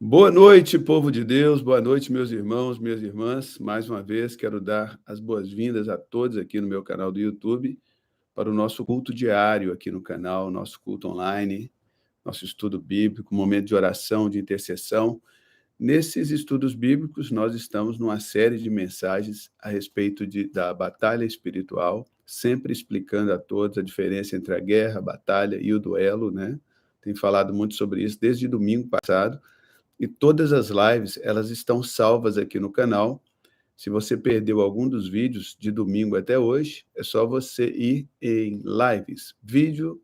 Boa noite, povo de Deus, boa noite, meus irmãos, minhas irmãs. Mais uma vez, quero dar as boas-vindas a todos aqui no meu canal do YouTube para o nosso culto diário aqui no canal, nosso culto online, nosso estudo bíblico, momento de oração, de intercessão. Nesses estudos bíblicos, nós estamos numa série de mensagens a respeito da batalha espiritual, sempre explicando a todos a diferença entre a guerra, a batalha e o duelo, né? Tenho falado muito sobre isso desde domingo passado. E todas as lives, elas estão salvas aqui no canal. Se você perdeu algum dos vídeos de domingo até hoje, é só você ir em lives, vídeo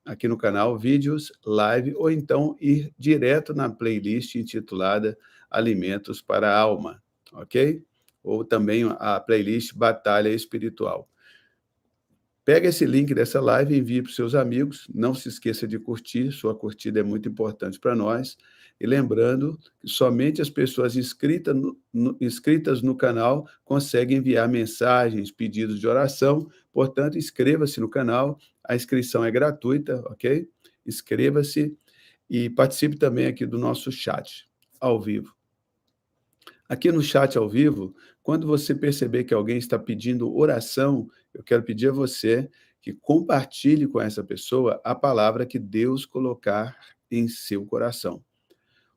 aqui no canal, vídeos, live, ou então ir direto na playlist intitulada Alimentos para a Alma, ok? Ou também a playlist Batalha Espiritual. Pega esse link dessa live e envie para os seus amigos. Não se esqueça de curtir, sua curtida é muito importante para nós. E lembrando que somente as pessoas inscritas no canal conseguem enviar mensagens, pedidos de oração. Portanto, inscreva-se no canal. A inscrição é gratuita, ok? Inscreva-se e participe também aqui do nosso chat ao vivo. Aqui no chat ao vivo, quando você perceber que alguém está pedindo oração, eu quero pedir a você que compartilhe com essa pessoa a palavra que Deus colocar em seu coração.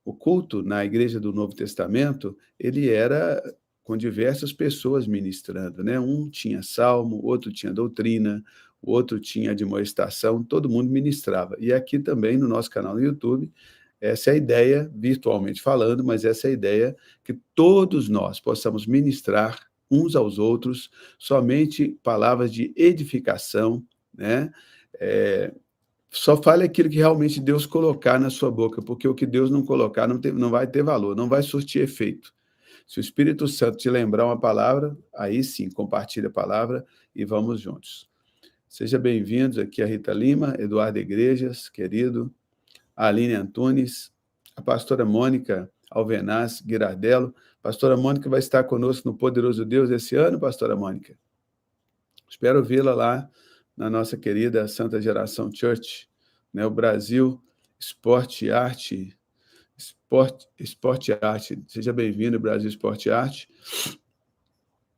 O culto na Igreja do Novo Testamento, ele era com diversas pessoas ministrando, né? Um tinha salmo, outro tinha doutrina, o outro tinha admoestação, todo mundo ministrava. E aqui também no nosso canal no YouTube, essa é a ideia, virtualmente falando, mas essa é a ideia que todos nós possamos ministrar uns aos outros somente palavras de edificação, né? Só fale aquilo que realmente Deus colocar na sua boca, porque o que Deus não colocar não vai ter valor, não vai surtir efeito. Se o Espírito Santo te lembrar uma palavra, aí sim, compartilhe a palavra e vamos juntos. Sejam bem-vindos aqui a Rita Lima, Eduardo Igrejas, querido, a Aline Antunes, a pastora Mônica Alvenaz Guirardello. Pastora Mônica vai estar conosco no Poderoso Deus esse ano, pastora Mônica? Espero vê-la lá na nossa querida Santa Geração Church, né? O Brasil Esporte e Arte. Esporte e Arte. Seja bem-vindo, Brasil Esporte e Arte.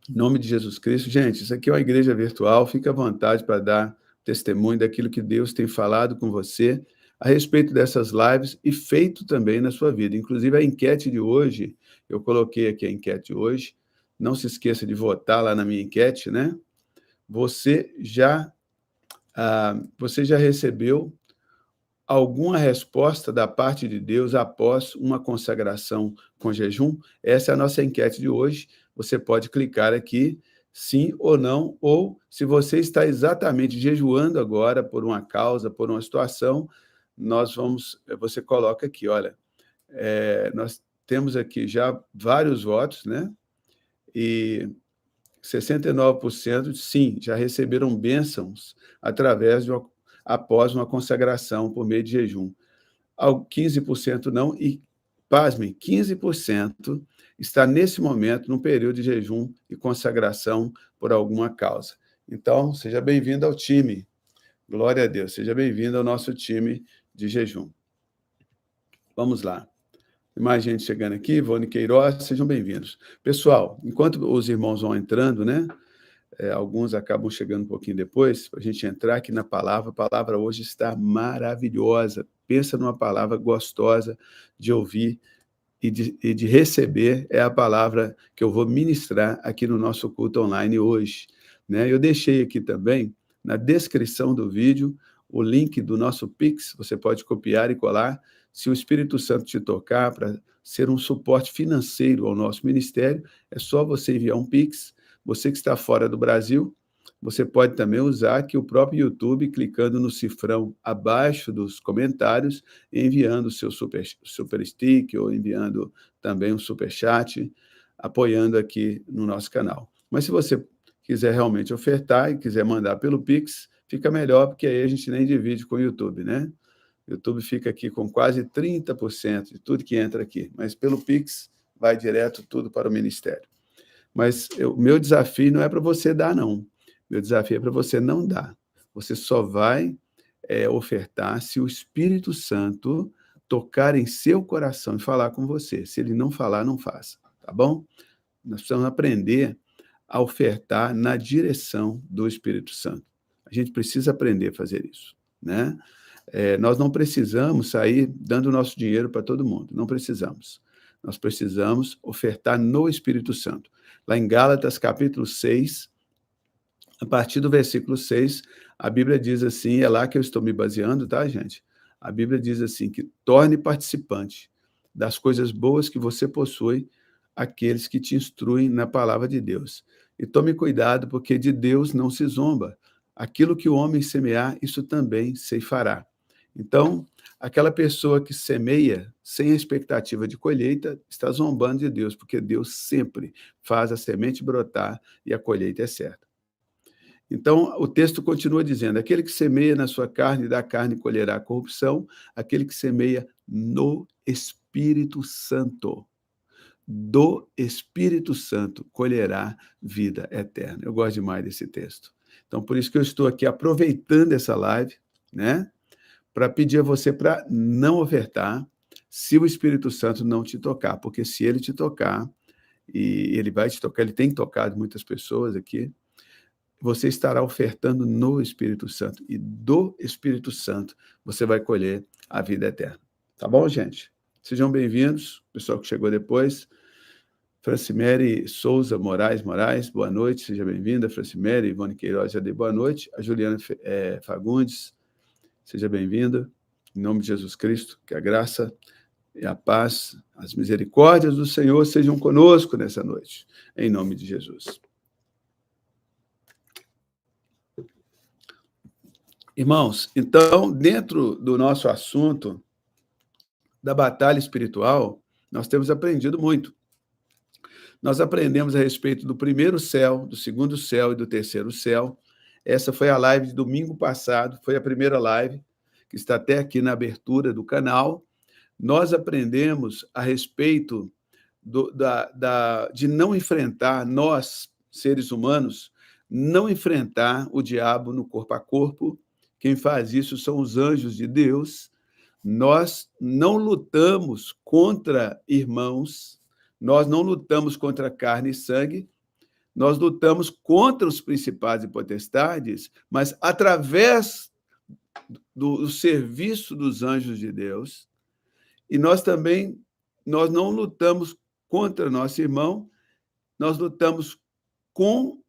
Em nome de Jesus Cristo. Gente, isso aqui é uma igreja virtual. Fique à vontade para dar testemunho daquilo que Deus tem falado com você a respeito dessas lives e feito também na sua vida. Inclusive, a enquete de hoje, eu coloquei aqui a enquete de hoje. Não se esqueça de votar lá na minha enquete, né? Você já recebeu alguma resposta da parte de Deus após uma consagração com jejum? Essa é a nossa enquete de hoje. Você pode clicar aqui, sim ou não, ou se você está exatamente jejuando agora por uma causa, por uma situação, você coloca aqui, olha, nós temos aqui já vários votos, né? E 69% sim, já receberam bênçãos após uma consagração por meio de jejum. 15% não, e, pasmem, 15% está nesse momento num período de jejum e consagração por alguma causa. Então, seja bem-vindo ao time. Glória a Deus, seja bem-vindo ao nosso time de jejum. Vamos lá. Tem mais gente chegando aqui, Ivone Queiroz, sejam bem-vindos. Pessoal, enquanto os irmãos vão entrando, né? Alguns acabam chegando um pouquinho depois, para a gente entrar aqui na palavra. A palavra hoje está maravilhosa. Pensa numa palavra gostosa de ouvir e de receber. É a palavra que eu vou ministrar aqui no nosso culto online hoje, né? Eu deixei aqui também, na descrição do vídeo, o link do nosso Pix. Você pode copiar e colar. Se o Espírito Santo te tocar para ser um suporte financeiro ao nosso ministério, é só você enviar um Pix. Você que está fora do Brasil, você pode também usar aqui o próprio YouTube, clicando no cifrão abaixo dos comentários, enviando o seu super stick ou enviando também um super chat, apoiando aqui no nosso canal. Mas se você quiser realmente ofertar e quiser mandar pelo Pix, fica melhor, porque aí a gente nem divide com o YouTube, né? O YouTube fica aqui com quase 30% de tudo que entra aqui, mas pelo Pix vai direto tudo para o ministério. Mas o meu desafio não é para você dar, não. Meu desafio é para você não dar. Você só vai ofertar se o Espírito Santo tocar em seu coração e falar com você. Se ele não falar, não faça, tá bom? Nós precisamos aprender a ofertar na direção do Espírito Santo. A gente precisa aprender a fazer isso, né? Nós não precisamos sair dando nosso dinheiro para todo mundo, não precisamos. Nós precisamos ofertar no Espírito Santo. Lá em Gálatas, capítulo 6, a partir do versículo 6, a Bíblia diz assim, é lá que eu estou me baseando, tá, gente? A Bíblia diz assim, que torne participante das coisas boas que você possui aqueles que te instruem na palavra de Deus. E tome cuidado, porque de Deus não se zomba. Aquilo que o homem semear, isso também ceifará. Então, aquela pessoa que semeia sem a expectativa de colheita está zombando de Deus, porque Deus sempre faz a semente brotar e a colheita é certa. Então, o texto continua dizendo: aquele que semeia na sua carne, da carne colherá a corrupção, aquele que semeia no Espírito Santo, do Espírito Santo, colherá vida eterna. Eu gosto demais desse texto. Então, por isso que eu estou aqui aproveitando essa live, né, para pedir a você para não ofertar se o Espírito Santo não te tocar, porque se ele te tocar, e ele vai te tocar, ele tem tocado muitas pessoas aqui, você estará ofertando no Espírito Santo, e do Espírito Santo você vai colher a vida eterna. Tá bom, gente? Sejam bem-vindos, pessoal que chegou depois. Francimere Souza Moraes, boa noite, seja bem-vinda. Francimere, Ivone Queiroz, já dei boa noite. A Juliana Fagundes, seja bem-vinda. Em nome de Jesus Cristo, que a graça e a paz, as misericórdias do Senhor sejam conosco nessa noite, em nome de Jesus. Irmãos, então, dentro do nosso assunto da batalha espiritual, nós temos aprendido muito. Nós aprendemos a respeito do primeiro céu, do segundo céu e do terceiro céu. Essa foi a live de domingo passado, foi a primeira live, que está até aqui na abertura do canal. Nós aprendemos a respeito de não enfrentar, nós, seres humanos, não enfrentar o diabo no corpo a corpo. Quem faz isso são os anjos de Deus. Nós não lutamos contra irmãos, nós não lutamos contra carne e sangue, nós lutamos contra os principados e potestades, mas através do serviço dos anjos de Deus. E nós não lutamos contra nosso irmão, nós lutamos com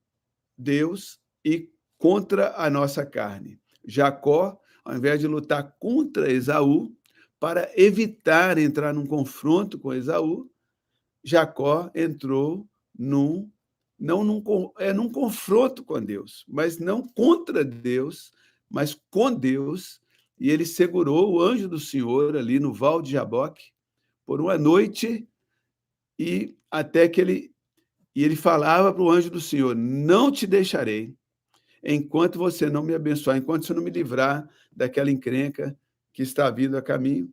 Deus e contra a nossa carne. Jacó, ao invés de lutar contra Esaú, para evitar entrar num confronto com Esaú, Jacó entrou num confronto com Deus, mas não contra Deus, mas com Deus, e ele segurou o anjo do Senhor ali no Val de Jaboque por uma noite, e até que ele falava para o anjo do Senhor: não te deixarei, enquanto você não me abençoar, enquanto você não me livrar daquela encrenca que está vindo a caminho,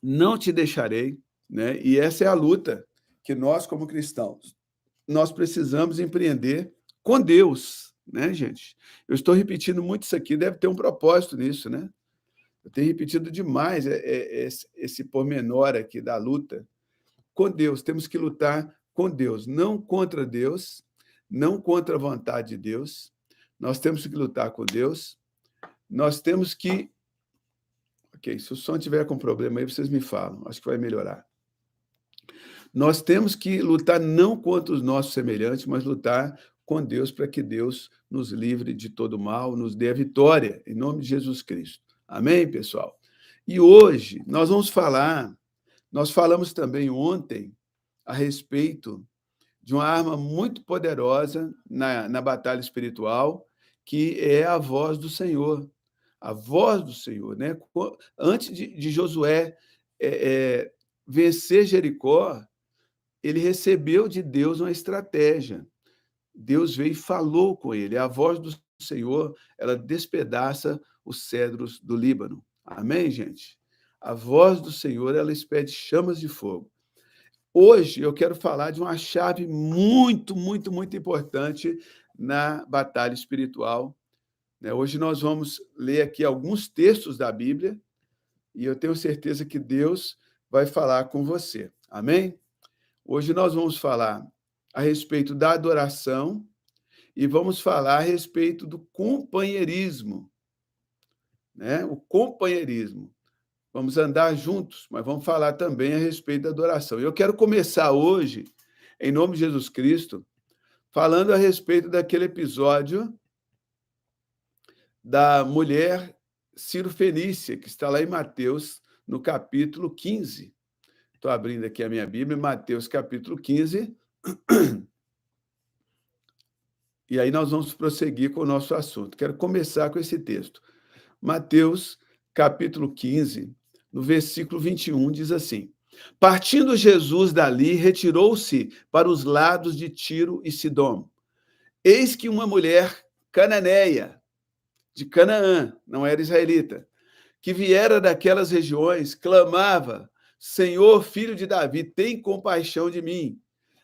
não te deixarei, né? E essa é a luta que nós, como cristãos, nós precisamos empreender com Deus, né, gente? Eu estou repetindo muito isso aqui, deve ter um propósito nisso, né? Eu tenho repetido demais esse pormenor aqui da luta com Deus. Temos que lutar com Deus, não contra Deus, não contra a vontade de Deus. Nós temos que lutar com Deus. Nós temos que... Ok, se o som tiver com problema aí, vocês me falam. Acho que vai melhorar. Nós temos que lutar não contra os nossos semelhantes, mas lutar com Deus para que Deus nos livre de todo mal, nos dê a vitória, em nome de Jesus Cristo. Amém, pessoal? E hoje nós vamos nós falamos também ontem a respeito de uma arma muito poderosa na batalha espiritual, que é a voz do Senhor. A voz do Senhor, né? Antes de Josué vencer Jericó, ele recebeu de Deus uma estratégia. Deus veio e falou com ele. A voz do Senhor, ela despedaça os cedros do Líbano. Amém, gente? A voz do Senhor, ela expede chamas de fogo. Hoje eu quero falar de uma chave muito, muito, muito importante na batalha espiritual. Hoje nós vamos ler aqui alguns textos da Bíblia e eu tenho certeza que Deus vai falar com você. Amém? Hoje nós vamos falar a respeito da adoração e vamos falar a respeito do companheirismo, né? O companheirismo. Vamos andar juntos, mas vamos falar também a respeito da adoração. Eu quero começar hoje, em nome de Jesus Cristo, falando a respeito daquele episódio da mulher Cirofenícia, que está lá em Mateus, no capítulo 15. Estou abrindo aqui a minha Bíblia, Mateus, capítulo 15. E aí nós vamos prosseguir com o nosso assunto. Quero começar com esse texto. Mateus, capítulo 15, no versículo 21, diz assim: Partindo Jesus dali, retirou-se para os lados de Tiro e Sidom. Eis que uma mulher cananeia, de Canaã, não era israelita, que viera daquelas regiões, clamava: Senhor, filho de Davi, tem compaixão de mim.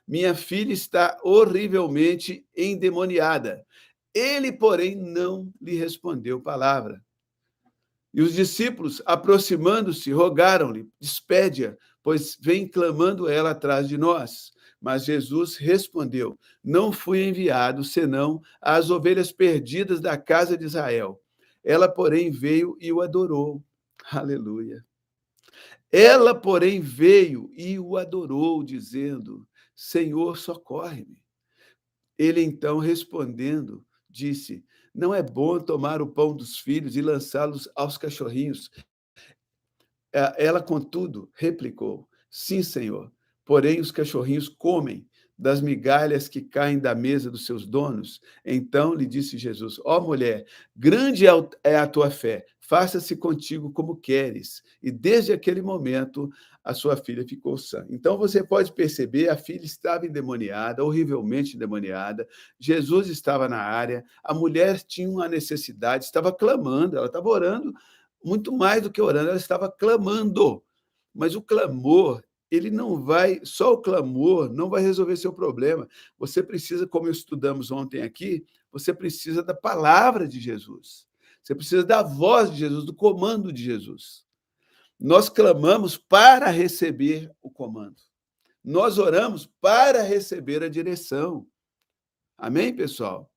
Minha filha está horrivelmente endemoniada. Ele, porém, não lhe respondeu palavra. E os discípulos, aproximando-se, rogaram-lhe: Despede-a, pois vem clamando ela atrás de nós. Mas Jesus respondeu: Não fui enviado, senão às ovelhas perdidas da casa de Israel. Ela, porém, veio e o adorou. Aleluia. Ela, porém, veio e o adorou, dizendo: Senhor, socorre-me. Ele, então, respondendo, disse: Não é bom tomar o pão dos filhos e lançá-los aos cachorrinhos. Ela, contudo, replicou: Sim, Senhor, porém os cachorrinhos comem das migalhas que caem da mesa dos seus donos. Então lhe disse Jesus: Ó mulher, grande é a tua fé, faça-se contigo como queres. E desde aquele momento a sua filha ficou sã. Então você pode perceber, a filha estava endemoniada, horrivelmente endemoniada. Jesus estava na área, a mulher tinha uma necessidade, estava clamando, ela estava orando, muito mais do que orando, ela estava clamando. Mas o clamor, ele não vai, só o clamor não vai resolver seu problema. Você precisa, como estudamos ontem aqui, você precisa da palavra de Jesus. Você precisa da voz de Jesus, do comando de Jesus. Nós clamamos para receber o comando. Nós oramos para receber a direção. Amém, pessoal?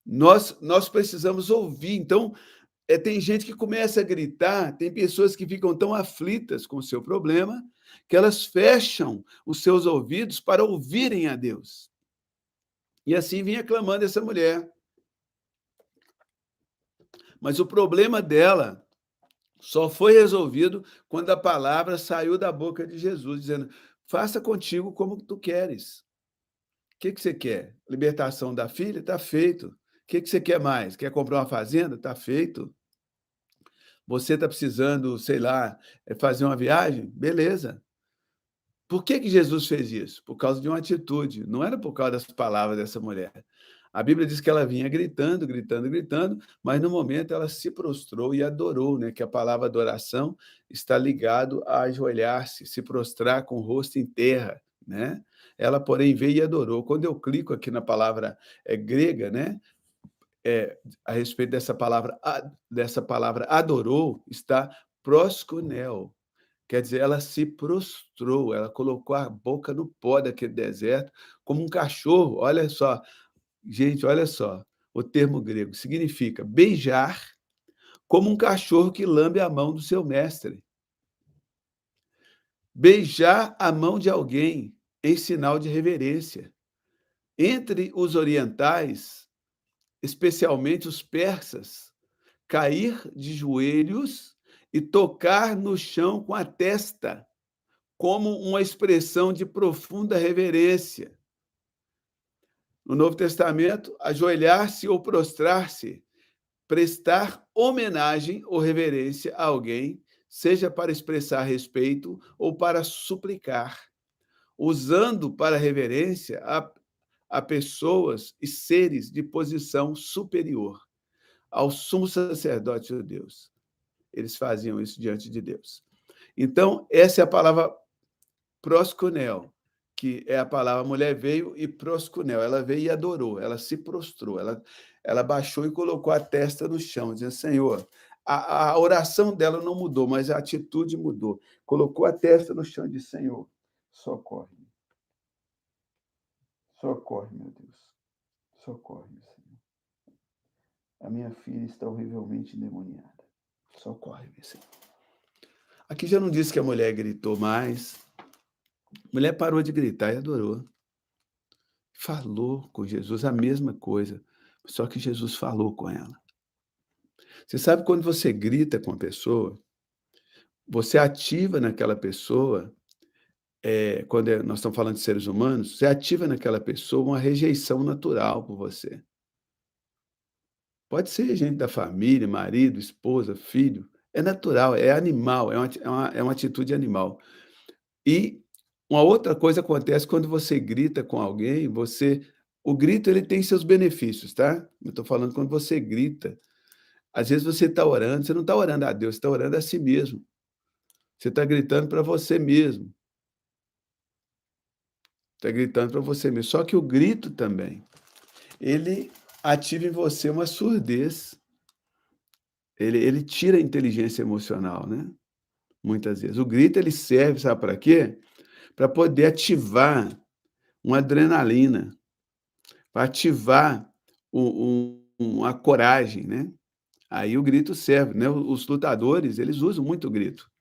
Nós precisamos ouvir. Então, tem gente que começa a gritar, tem pessoas que ficam tão aflitas com o seu problema que elas fecham os seus ouvidos para ouvirem a Deus. E assim vinha clamando essa mulher. Mas o problema dela só foi resolvido quando a palavra saiu da boca de Jesus, dizendo: faça contigo como tu queres. O que você quer? Libertação da filha? Está feito. O que você quer mais? Quer comprar uma fazenda? Está feito. Você está precisando, sei lá, fazer uma viagem? Beleza. Por que Jesus fez isso? Por causa de uma atitude, não era por causa das palavras dessa mulher. A Bíblia diz que ela vinha gritando, gritando, gritando, mas no momento ela se prostrou e adorou, né? Que a palavra adoração está ligado a ajoelhar-se, se prostrar com o rosto em terra, né? Ela, porém, veio e adorou. Quando eu clico aqui na palavra grega, né? A respeito dessa palavra adorou, está proskuneo. Quer dizer, ela se prostrou, ela colocou a boca no pó daquele deserto, como um cachorro. Olha só, gente, olha só, o termo grego significa beijar, como um cachorro que lambe a mão do seu mestre. Beijar a mão de alguém em sinal de reverência. Entre os orientais, especialmente os persas, cair de joelhos e tocar no chão com a testa, como uma expressão de profunda reverência. No Novo Testamento, ajoelhar-se ou prostrar-se, prestar homenagem ou reverência a alguém, seja para expressar respeito ou para suplicar, usando para reverência a pessoas e seres de posição superior ao sumo sacerdote de Deus. Eles faziam isso diante de Deus. Então, essa é a palavra proskuneo, que é a palavra, a mulher veio e proskuneo, ela veio e adorou, ela se prostrou, ela baixou e colocou a testa no chão, dizendo: Senhor, A oração dela não mudou, mas a atitude mudou. Colocou a testa no chão e disse: Senhor, socorre-me. Socorre, meu Deus. Socorre-me, Senhor. A minha filha está horrivelmente endemoniada. Socorre-me, Senhor. Aqui já não disse que a mulher gritou mais. A mulher parou de gritar e adorou. Falou com Jesus a mesma coisa, só que Jesus falou com ela. Você sabe quando você grita com a pessoa, você ativa naquela pessoa, quando nós estamos falando de seres humanos, você ativa naquela pessoa uma rejeição natural por você. Pode ser gente da família, marido, esposa, filho, é natural, é animal, é uma atitude animal. E uma outra coisa acontece quando você grita com alguém, o grito ele tem seus benefícios, tá? Eu estou falando quando você grita. Às vezes você está orando, você não está orando a Deus, você está orando a si mesmo. Você está gritando para você mesmo. Está gritando para você mesmo. Só que o grito também, ele ativa em você uma surdez. Ele tira a inteligência emocional, né? Muitas vezes. O grito ele serve, sabe para quê? Para poder ativar uma adrenalina, para ativar a coragem, né? Aí o grito serve, né? Os lutadores, eles usam muito o grito.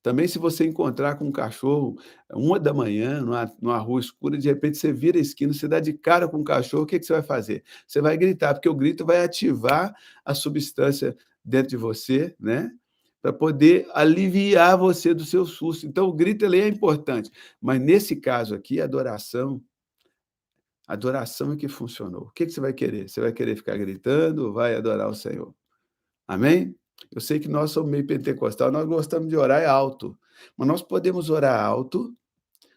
Também se você encontrar com um cachorro 1h numa rua escura, de repente você vira a esquina, você dá de cara com um cachorro, o que você vai fazer? Você vai gritar, porque o grito vai ativar a substância dentro de você, né, para poder aliviar você do seu susto. Então o grito ele é importante, mas nesse caso aqui, a adoração é que funcionou. O que você vai querer? Você vai querer ficar gritando ou vai adorar o Senhor? Amém? Eu sei que nós somos meio pentecostal, nós gostamos de orar alto, mas nós podemos orar alto,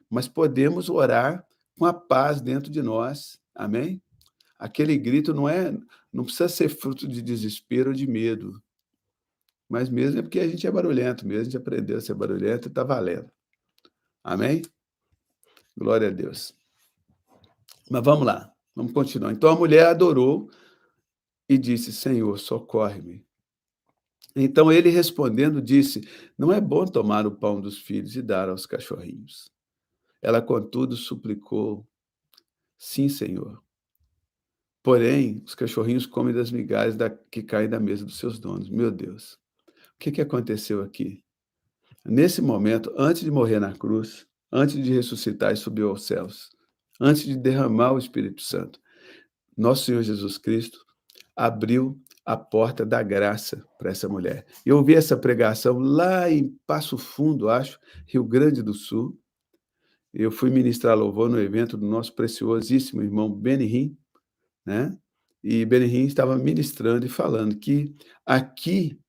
mas podemos orar com a paz dentro de nós, amém? Aquele grito não precisa ser fruto de desespero ou de medo, mas mesmo é porque a gente é barulhento mesmo, a gente aprendeu a ser barulhento e está valendo, amém? Glória a Deus. Mas vamos lá, vamos continuar. Então a mulher adorou e disse: Senhor, socorre-me. Então ele respondendo disse: Não é bom tomar o pão dos filhos e dar aos cachorrinhos. Ela, contudo, suplicou: Sim, Senhor. Porém, os cachorrinhos comem das migalhas que caem da mesa dos seus donos. Meu Deus, o que aconteceu aqui? Nesse momento, antes de morrer na cruz, antes de ressuscitar e subir aos céus, antes de derramar o Espírito Santo, nosso Senhor Jesus Cristo abriu a porta da graça para essa mulher. Eu ouvi essa pregação lá em Passo Fundo, acho, Rio Grande do Sul. Eu fui ministrar louvor no evento do nosso preciosíssimo irmão Benihim, né? E Benihim estava ministrando e falando que aqui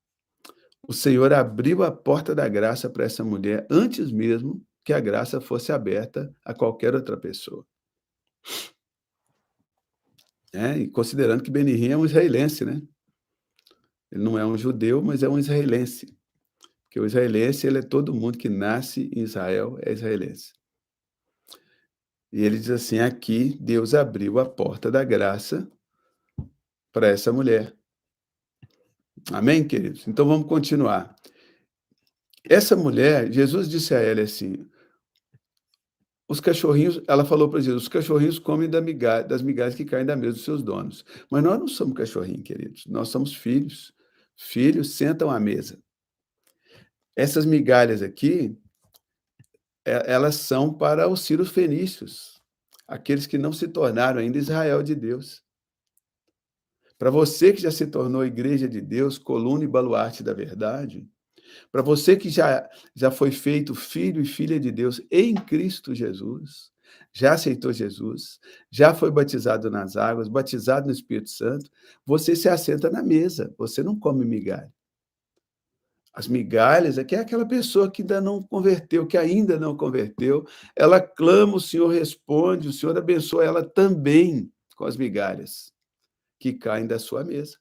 o Senhor abriu a porta da graça para essa mulher antes mesmo que a graça fosse aberta a qualquer outra pessoa. E considerando que Benihim é um israelense, né? Ele não é um judeu, mas é um israelense. Porque o israelense, ele é todo mundo que nasce em Israel, é israelense. E ele diz assim: aqui Deus abriu a porta da graça para essa mulher. Amém, queridos? Então vamos continuar. Essa mulher, Jesus disse a ela assim: os cachorrinhos, ela falou para Jesus, os cachorrinhos comem das migalhas que caem da mesa dos seus donos. Mas nós não somos cachorrinhos, queridos, nós somos filhos. Filhos sentam à mesa. Essas migalhas aqui, elas são para os sírios fenícios, aqueles que não se tornaram ainda Israel de Deus. Para você que já se tornou igreja de Deus, coluna e baluarte da verdade, para você que já foi feito filho e filha de Deus em Cristo Jesus, já aceitou Jesus, já foi batizado nas águas, batizado no Espírito Santo, você se assenta na mesa, você não come migalha. As migalhas é que é aquela pessoa que ainda não converteu, que ainda não converteu, ela clama, o Senhor responde, o Senhor abençoa ela também com as migalhas que caem da sua mesa.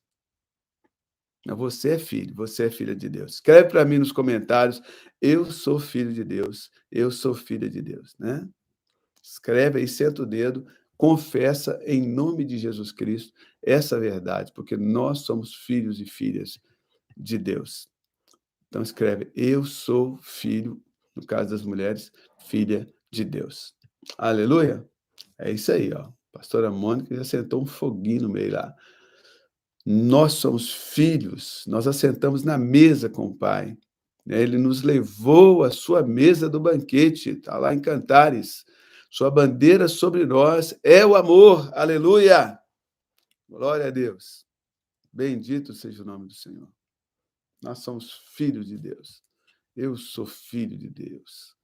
Você é filho, você é filha de Deus. Escreve para mim nos comentários: eu sou filho de Deus, eu sou filha de Deus, né? Escreve aí, senta o dedo, confessa em nome de Jesus Cristo essa verdade, porque nós somos filhos e filhas de Deus. Então escreve, eu sou filho, no caso das mulheres, filha de Deus. Aleluia? É isso aí, ó. A pastora Mônica já sentou um foguinho no meio lá. Nós somos filhos, nós assentamos na mesa com o Pai. Ele nos levou à sua mesa do banquete, está lá em Cantares. Sua bandeira sobre nós é o amor. Aleluia! Glória a Deus. Bendito seja o nome do Senhor. Nós somos filhos de Deus. Eu sou filho de Deus.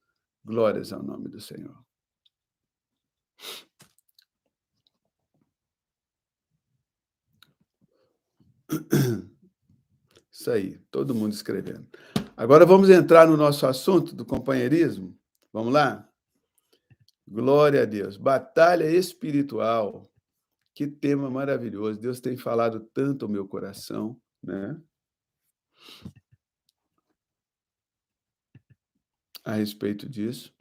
Glórias ao nome do Senhor. Isso aí, todo mundo escrevendo. Agora vamos entrar no nosso assunto do companheirismo. Vamos lá? Glória a Deus. Batalha espiritual. Que tema maravilhoso. Deus tem falado tanto ao meu coração, né? A respeito disso.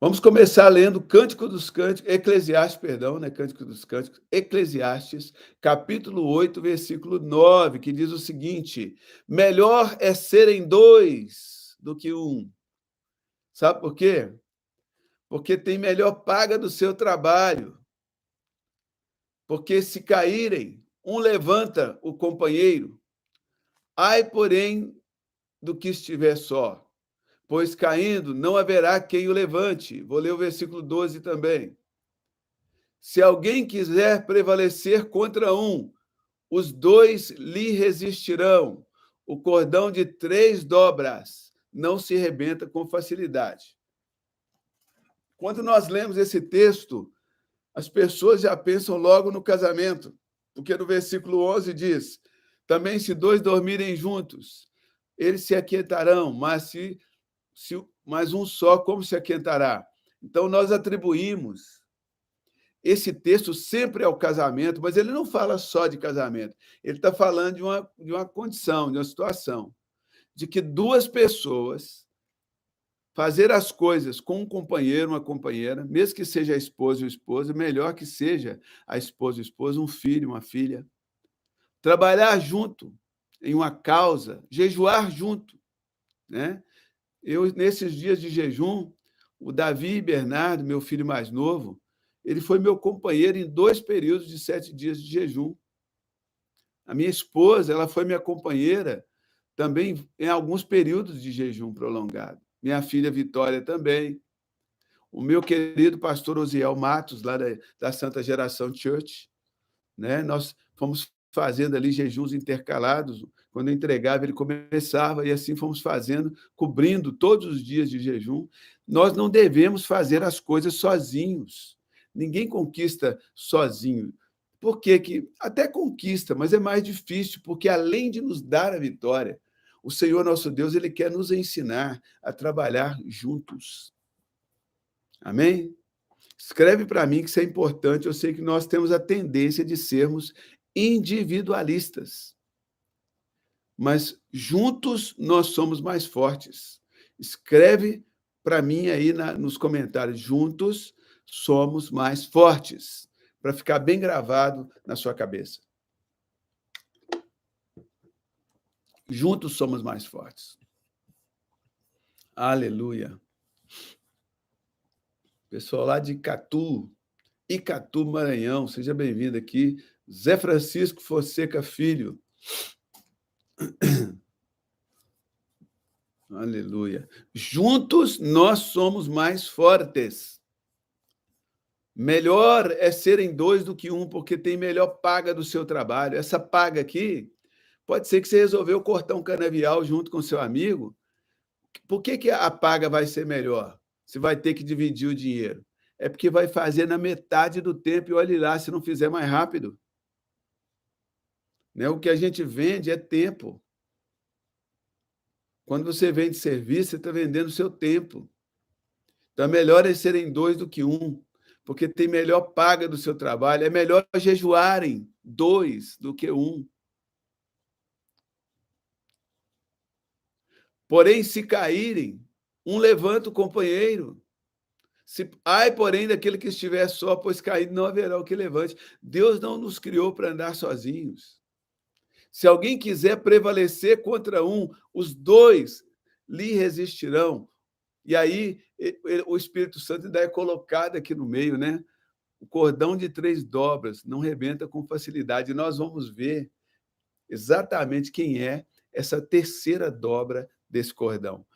Vamos começar lendo Cântico dos Cânticos, Eclesiastes, perdão, né? Cântico dos Cânticos, Eclesiastes, capítulo 8, versículo 9, que diz o seguinte: melhor é serem dois do que um. Sabe por quê? Porque tem melhor paga do seu trabalho. Porque se caírem, um levanta o companheiro. Ai, porém, do que estiver só, pois caindo não haverá quem o levante. Vou ler o versículo 12 também. Se alguém quiser prevalecer contra um, os dois lhe resistirão. O cordão de 3 dobras não se rebenta com facilidade. Quando nós lemos esse texto, as pessoas já pensam logo no casamento, porque no versículo 11 diz, também se 2 dormirem juntos, eles se aquietarão, mas mas um só, como se aquietará? Então, nós atribuímos esse texto sempre ao casamento, mas ele não fala só de casamento, ele está falando de uma condição, de uma situação, de que 2 pessoas fazer as coisas com um companheiro, uma companheira, mesmo que seja a esposa e o esposo, melhor que seja a esposa e o esposo, um filho, uma filha. Trabalhar junto em uma causa, jejuar junto, né? Eu, nesses dias de jejum, o Davi Bernardo, meu filho mais novo, ele foi meu companheiro em 2 períodos de 7 dias de jejum. A minha esposa, ela foi minha companheira também em alguns períodos de jejum prolongado. Minha filha Vitória também. O meu querido pastor Osiel Matos, lá da Santa Geração Church, né? Nós fomos fazendo ali jejuns intercalados. Quando eu entregava, ele começava, e assim fomos fazendo, cobrindo todos os dias de jejum. Nós não devemos fazer as coisas sozinhos. Ninguém conquista sozinho. Por quê? Que até conquista, mas é mais difícil, porque além de nos dar a vitória, o Senhor nosso Deus, ele quer nos ensinar a trabalhar juntos. Amém? Escreve para mim que isso é importante. Eu sei que nós temos a tendência de sermos individualistas, mas juntos nós somos mais fortes. Escreve para mim aí nos comentários, juntos somos mais fortes, para ficar bem gravado na sua cabeça. Juntos somos mais fortes. Aleluia. Pessoal lá de Icatu, Maranhão, seja bem-vindo aqui. Zé Francisco Fonseca Filho. Aleluia. Juntos nós somos mais fortes. Melhor é serem 2 do que um, porque tem melhor paga do seu trabalho. Essa paga aqui, pode ser que você resolveu cortar um canavial junto com seu amigo. Por que a paga vai ser melhor? Você vai ter que dividir o dinheiro. É porque vai fazer na metade do tempo e olhe lá se não fizer mais rápido. Né? O que a gente vende é tempo. Quando você vende serviço, você está vendendo o seu tempo. Então, é melhor é serem 2 do que um, porque tem melhor paga do seu trabalho. É melhor jejuarem 2 do que um. Porém, se caírem, um levanta o companheiro. Ai, porém, daquele que estiver só, pois caído não haverá o que levante. Deus não nos criou para andar sozinhos. Se alguém quiser prevalecer contra um, os dois lhe resistirão. E aí o Espírito Santo ainda é colocado aqui no meio, né? O cordão de 3 dobras não rebenta com facilidade. E nós vamos ver exatamente quem é essa terceira dobra desse cordão.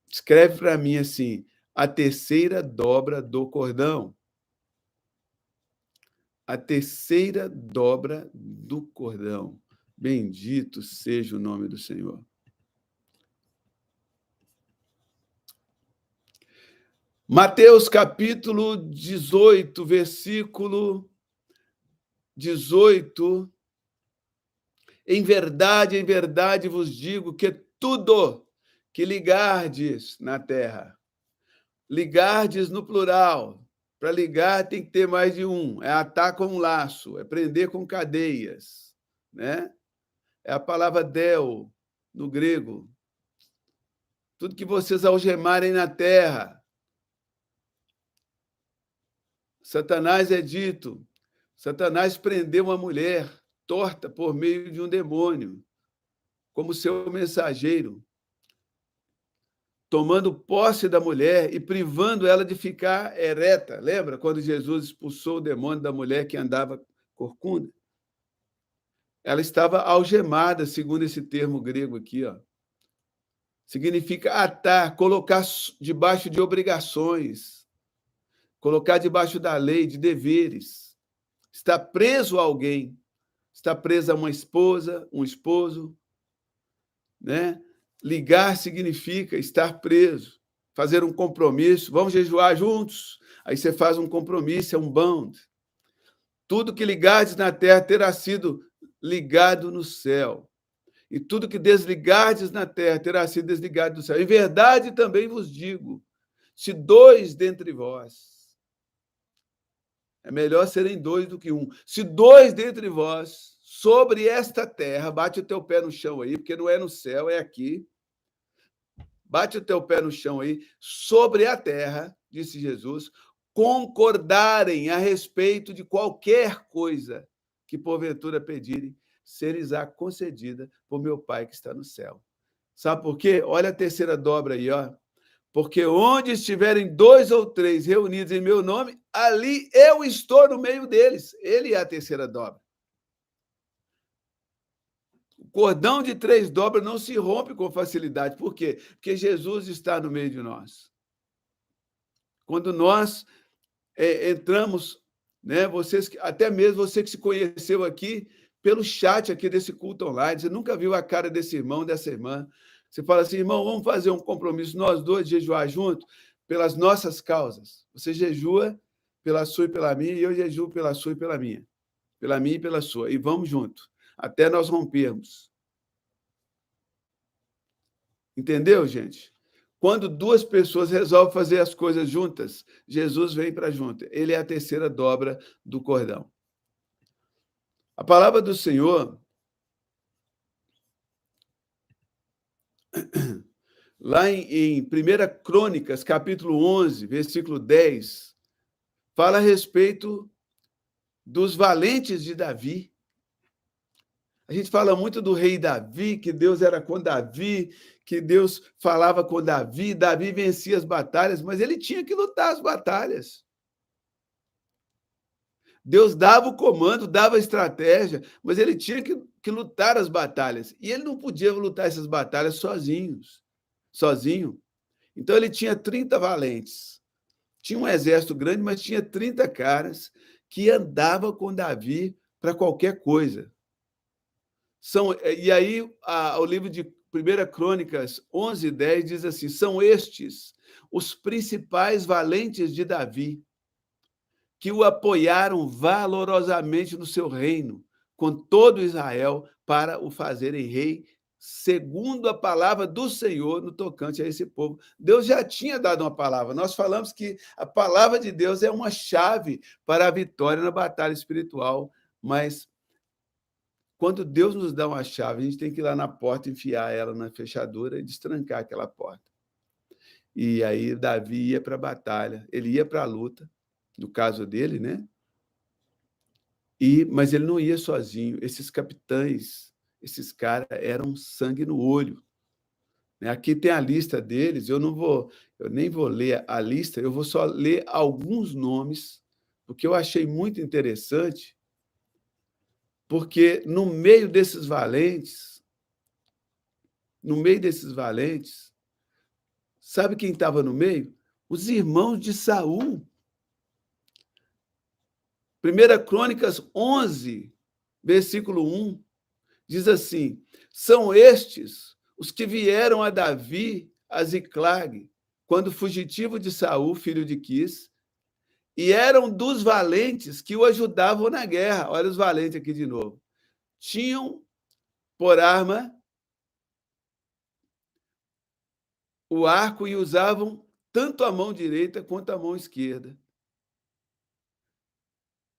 Escreve para mim assim: a terceira dobra do cordão. A terceira dobra do cordão. Bendito seja o nome do Senhor. Mateus capítulo 18, versículo 18. Em verdade vos digo que tudo que ligardes na terra, ligardes no plural, para ligar tem que ter mais de um, é atar com um laço, é prender com cadeias, né? É a palavra deo, no grego. Tudo que vocês algemarem na terra. Satanás é dito, Satanás prendeu uma mulher torta por meio de um demônio, como seu mensageiro, tomando posse da mulher e privando ela de ficar ereta. Lembra quando Jesus expulsou o demônio da mulher que andava corcunda? Ela estava algemada, segundo esse termo grego aqui, ó. Significa atar, colocar debaixo de obrigações, colocar debaixo da lei, de deveres. Está preso a alguém, está presa a uma esposa, um esposo, né? Ligar significa estar preso, fazer um compromisso. Vamos jejuar juntos? Aí você faz um compromisso, é um bond. Tudo que ligardes na terra terá sido ligado no céu. E tudo que desligardes na terra terá sido desligado do céu. Em verdade também vos digo, se 2 dentre vós, é melhor serem 2 do que um, se 2 dentre vós, sobre esta terra, bate o teu pé no chão aí, porque não é no céu, é aqui, bate o teu pé no chão aí, sobre a terra, disse Jesus, concordarem a respeito de qualquer coisa que porventura pedirem, ser-lhes-á concedida por meu Pai que está no céu. Sabe por quê? Olha a terceira dobra aí, ó. Porque onde estiverem 2 ou 3 reunidos em meu nome, ali eu estou no meio deles. Ele é a terceira dobra. O cordão de 3 dobras não se rompe com facilidade. Por quê? Porque Jesus está no meio de nós. Quando nós entramos, né, vocês, até mesmo você que se conheceu aqui pelo chat aqui desse culto online, você nunca viu a cara desse irmão, dessa irmã. Você fala assim, irmão, vamos fazer um compromisso, nós dois, jejuar junto, pelas nossas causas. Você jejua pela sua e pela minha, e eu jejuo pela sua e pela minha e pela sua, e vamos junto, até nós rompermos. Entendeu, gente? Quando 2 pessoas resolvem fazer as coisas juntas, Jesus vem para junto. Ele é a terceira dobra do cordão. A palavra do Senhor, lá em 1 Crônicas, capítulo 11, versículo 10, fala a respeito dos valentes de Davi. A gente fala muito do rei Davi, que Deus era com Davi, que Deus falava com Davi, Davi vencia as batalhas, mas ele tinha que lutar as batalhas. Deus dava o comando, dava a estratégia, mas ele tinha que lutar as batalhas. E ele não podia lutar essas batalhas sozinho. Então ele tinha 30 valentes. Tinha um exército grande, mas tinha 30 caras que andavam com Davi para qualquer coisa. E aí o livro de 1 Crônicas 11:10 diz assim, são estes os principais valentes de Davi, que o apoiaram valorosamente no seu reino, com todo Israel, para o fazerem rei, segundo a palavra do Senhor no tocante a esse povo. Deus já tinha dado uma palavra. Nós falamos que a palavra de Deus é uma chave para a vitória na batalha espiritual, mas quando Deus nos dá uma chave, a gente tem que ir lá na porta, enfiar ela na fechadura e destrancar aquela porta. E aí Davi ia para a batalha, ele ia para a luta, no caso dele, né? Mas ele não ia sozinho. Esses capitães esses caras eram sangue no olho, né. Aqui tem a lista deles, eu nem vou ler a lista, eu vou só ler alguns nomes, porque eu achei muito interessante, porque no meio desses valentes, sabe quem estava no meio? Os irmãos de Saul. 1 Crônicas 11, versículo 1, diz assim: são estes os que vieram a Davi a Ziclag, quando fugitivo de Saul, filho de Quis, e eram dos valentes que o ajudavam na guerra. Olha os valentes aqui de novo. Tinham por arma o arco e usavam tanto a mão direita quanto a mão esquerda.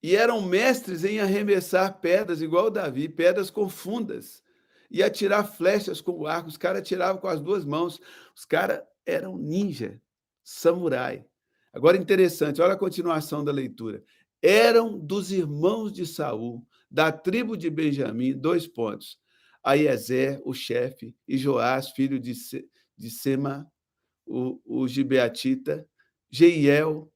E eram mestres em arremessar pedras, igual Davi, pedras com fundas, e atirar flechas com o arco. Os caras atiravam com as duas mãos. Os caras eram ninja, samurai. Agora, interessante, olha a continuação da leitura. Eram dos irmãos de Saul, da tribo de Benjamim, 2 pontos. Aiezer, o chefe, e Joás, filho de Sema, o gibeatita, Jeiel,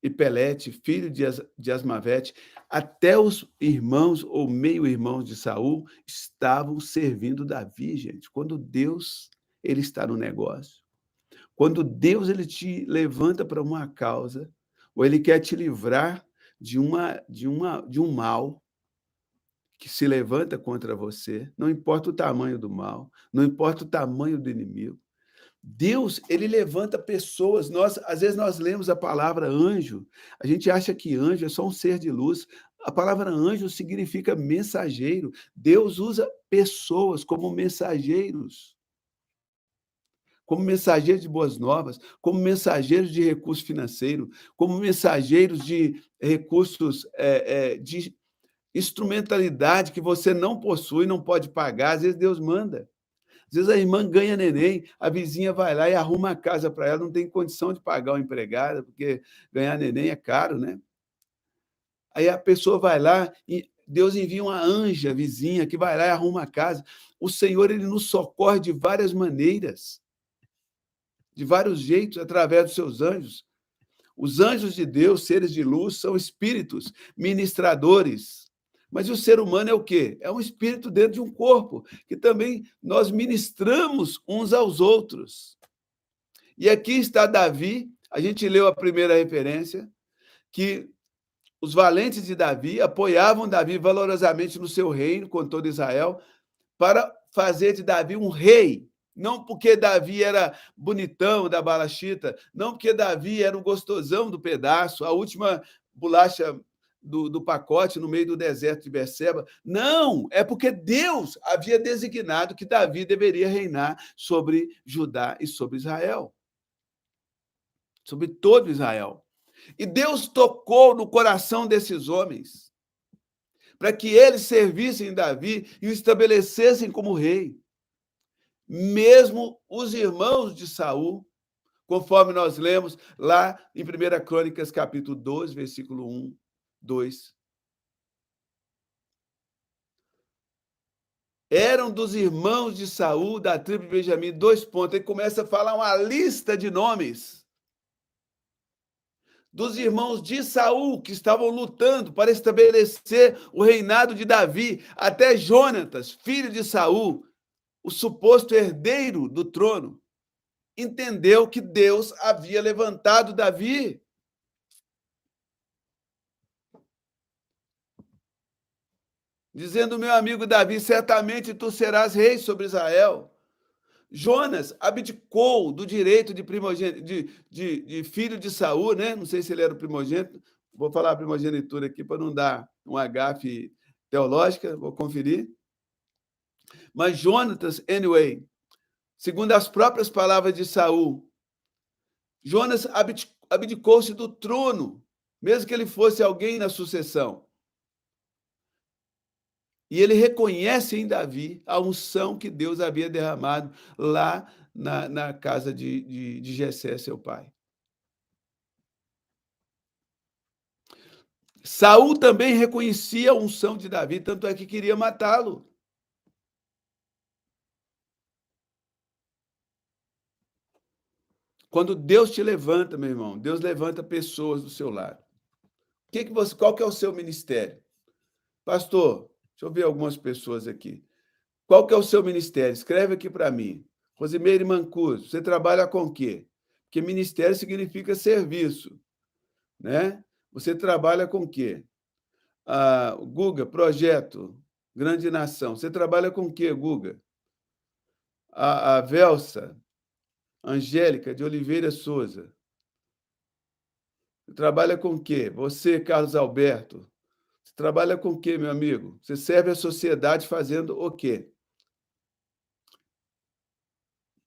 e Pelete, filho de Asmavete, até os irmãos ou meio-irmãos de Saul estavam servindo Davi, gente. Quando Deus ele está no negócio, quando Deus ele te levanta para uma causa, ou ele quer te livrar de um mal que se levanta contra você, não importa o tamanho do mal, não importa o tamanho do inimigo, Deus, ele levanta pessoas. Às vezes nós lemos a palavra anjo, a gente acha que anjo é só um ser de luz. A palavra anjo significa mensageiro. Deus usa pessoas como mensageiros de boas novas, como mensageiros de recurso financeiro, como mensageiros de recursos, de instrumentalidade que você não possui, não pode pagar. Às vezes Deus manda. Às vezes a irmã ganha neném, a vizinha vai lá e arruma a casa para ela, não tem condição de pagar o empregado, porque ganhar neném é caro, né? Aí a pessoa vai lá e Deus envia uma anja vizinha que vai lá e arruma a casa. O Senhor, ele nos socorre de várias maneiras, de vários jeitos, através dos seus anjos. Os anjos de Deus, seres de luz, são espíritos ministradores. Mas o ser humano é o quê? É um espírito dentro de um corpo, que também nós ministramos uns aos outros. E aqui está Davi, a gente leu a primeira referência, que os valentes de Davi apoiavam Davi valorosamente no seu reino, com todo Israel, para fazer de Davi um rei. Não porque Davi era bonitão da balachita, não porque Davi era um gostosão do pedaço, a última bolacha do pacote no meio do deserto de Berseba. Não, é porque Deus havia designado que Davi deveria reinar sobre Judá e sobre Israel, sobre todo Israel. E Deus tocou no coração desses homens para que eles servissem Davi e o estabelecessem como rei. Mesmo os irmãos de Saul, conforme nós lemos lá em 1 Crônicas, capítulo 12, versículo 1, 2. Eram dos irmãos de Saul, da tribo de Benjamim, 2 pontos. Ele começa a falar uma lista de nomes dos irmãos de Saul que estavam lutando para estabelecer o reinado de Davi, até Jonatas, filho de Saul, o suposto herdeiro do trono, entendeu que Deus havia levantado Davi. Dizendo, meu amigo Davi, certamente tu serás rei sobre Israel. Jonas abdicou do direito de primogênito, de filho de Saul, né? Não sei se ele era o primogênito. Vou falar a primogenitura aqui para não dar um gafe teológica, vou conferir. Mas Jonatas, anyway, segundo as próprias palavras de Saul, Jonas abdicou-se do trono, mesmo que ele fosse alguém na sucessão. E ele reconhece em Davi a unção que Deus havia derramado lá na casa de Jessé, seu pai. Saul também reconhecia a unção de Davi, tanto é que queria matá-lo. Quando Deus te levanta, meu irmão, Deus levanta pessoas do seu lado. Qual que é o seu ministério? Pastor, deixa eu ver algumas pessoas aqui. Qual que é o seu ministério? Escreve aqui para mim. Rosimeire Mancuso, você trabalha com o quê? Porque ministério significa serviço, né? Você trabalha com o quê? Guga, projeto, grande nação. Você trabalha com o quê, Guga? A Velsa, Angélica de Oliveira Souza. Você trabalha com o quê? Você, Carlos Alberto. Você trabalha com o quê, meu amigo? Você serve a sociedade fazendo o quê?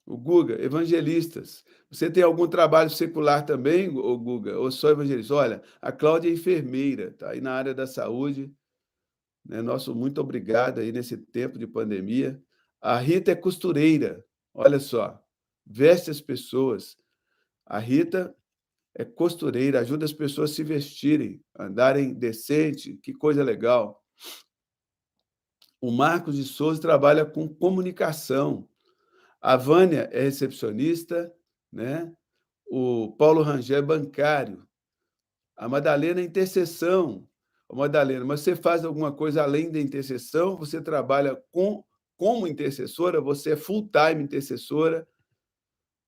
O Guga, evangelistas. Você tem algum trabalho secular também, o Guga? Ou só evangelista? Olha, a Cláudia é enfermeira, está aí na área da saúde. Né? Nosso muito obrigado aí nesse tempo de pandemia. A Rita é costureira, olha só, veste as pessoas. A Rita é costureira, ajuda as pessoas a se vestirem, andarem decente, que coisa legal. O Marcos de Souza trabalha com comunicação. A Vânia é recepcionista, né? O Paulo Rangel é bancário. A Madalena é intercessão. Ô, Madalena, mas você faz alguma coisa além da intercessão? Você trabalha como intercessora? Você é full-time intercessora?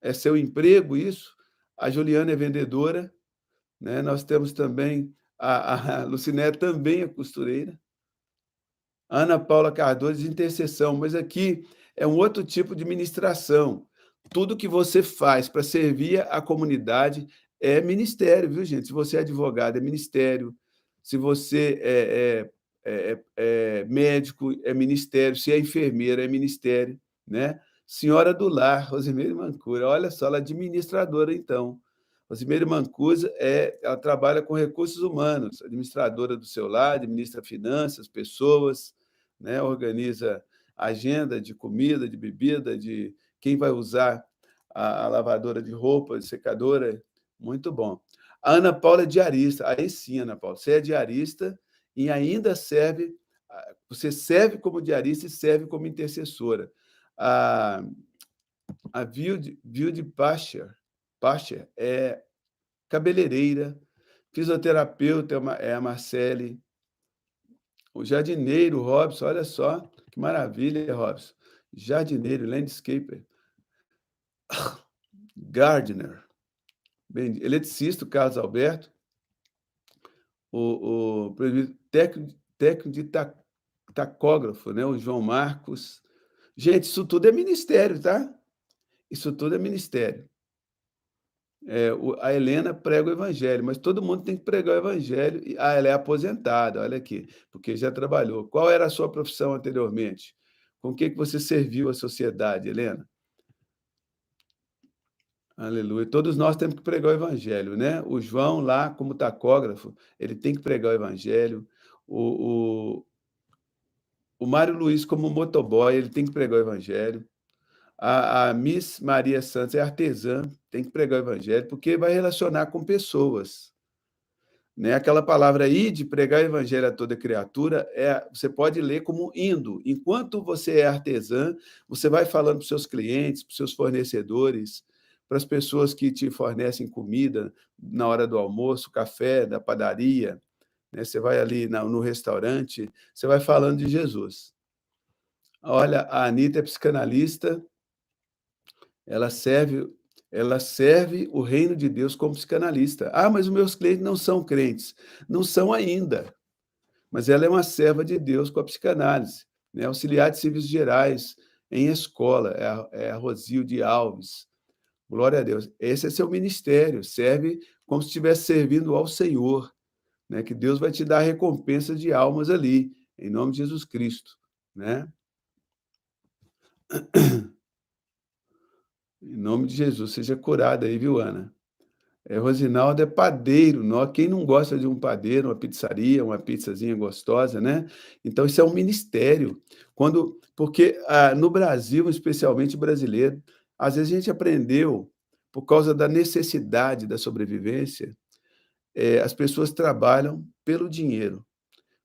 É seu emprego isso? A Juliana é vendedora, né? Nós temos também a Luciné também é costureira. Ana Paula Cardoso, de intercessão, mas aqui é um outro tipo de ministração. Tudo que você faz para servir a comunidade é ministério, viu, gente? Se você é advogado, é ministério. Se você é médico, é ministério. Se é enfermeira, é ministério, né? Senhora do Lar, Rosimeire Mancura, olha só, ela é administradora, então. Rosimeire Mancuso, ela trabalha com recursos humanos, administradora do seu lar, administra finanças, pessoas, né? Organiza agenda de comida, de bebida, de quem vai usar a lavadora de roupa, de secadora. Muito bom. A Ana Paula é diarista. Aí sim, Ana Paula, você é diarista e ainda serve, você serve como diarista e serve como intercessora. A Vilde Pacher é cabeleireira, fisioterapeuta é a Marcele, o jardineiro Robson, olha só, que maravilha, Robson. Jardineiro, landscaper, gardener, bem, eletricista, o Carlos Alberto, o técnico de tacógrafo, né, o João Marcos. Gente, isso tudo é ministério, tá? Isso tudo é ministério. A Helena prega o evangelho, mas todo mundo tem que pregar o evangelho. Ela é aposentada, olha aqui, porque já trabalhou. Qual era a sua profissão anteriormente? Com o que você serviu à sociedade, Helena? Aleluia. Todos nós temos que pregar o evangelho, né? O João, lá, como tacógrafo, ele tem que pregar o evangelho. O Mário Luiz, como motoboy, ele tem que pregar o evangelho. A Miss Maria Santos é artesã, tem que pregar o evangelho, porque vai relacionar com pessoas. Né? Aquela palavra ide, pregar o evangelho a toda criatura, você pode ler como indo. Enquanto você é artesã, você vai falando para os seus clientes, para os seus fornecedores, para as pessoas que te fornecem comida na hora do almoço, café, da padaria, né? Você vai ali no restaurante, você vai falando de Jesus. Olha, a Anitta é psicanalista, ela serve o reino de Deus como psicanalista. Ah, mas os meus clientes não são crentes. Não são ainda, mas ela é uma serva de Deus com a psicanálise, né? Auxiliar de serviços gerais em escola, é a Rosilde Alves. Glória a Deus. Esse é seu ministério, serve como se estivesse servindo ao Senhor, né? Que Deus vai te dar recompensa de almas ali, em nome de Jesus Cristo, né? Em nome de Jesus, seja curada aí, viu, Ana? Rosinaldo é padeiro, quem não gosta de um padeiro, uma pizzaria, uma pizzazinha gostosa, né? Então, isso é um ministério. Porque no Brasil, especialmente brasileiro, às vezes a gente aprendeu, por causa da necessidade da sobrevivência, as pessoas trabalham pelo dinheiro,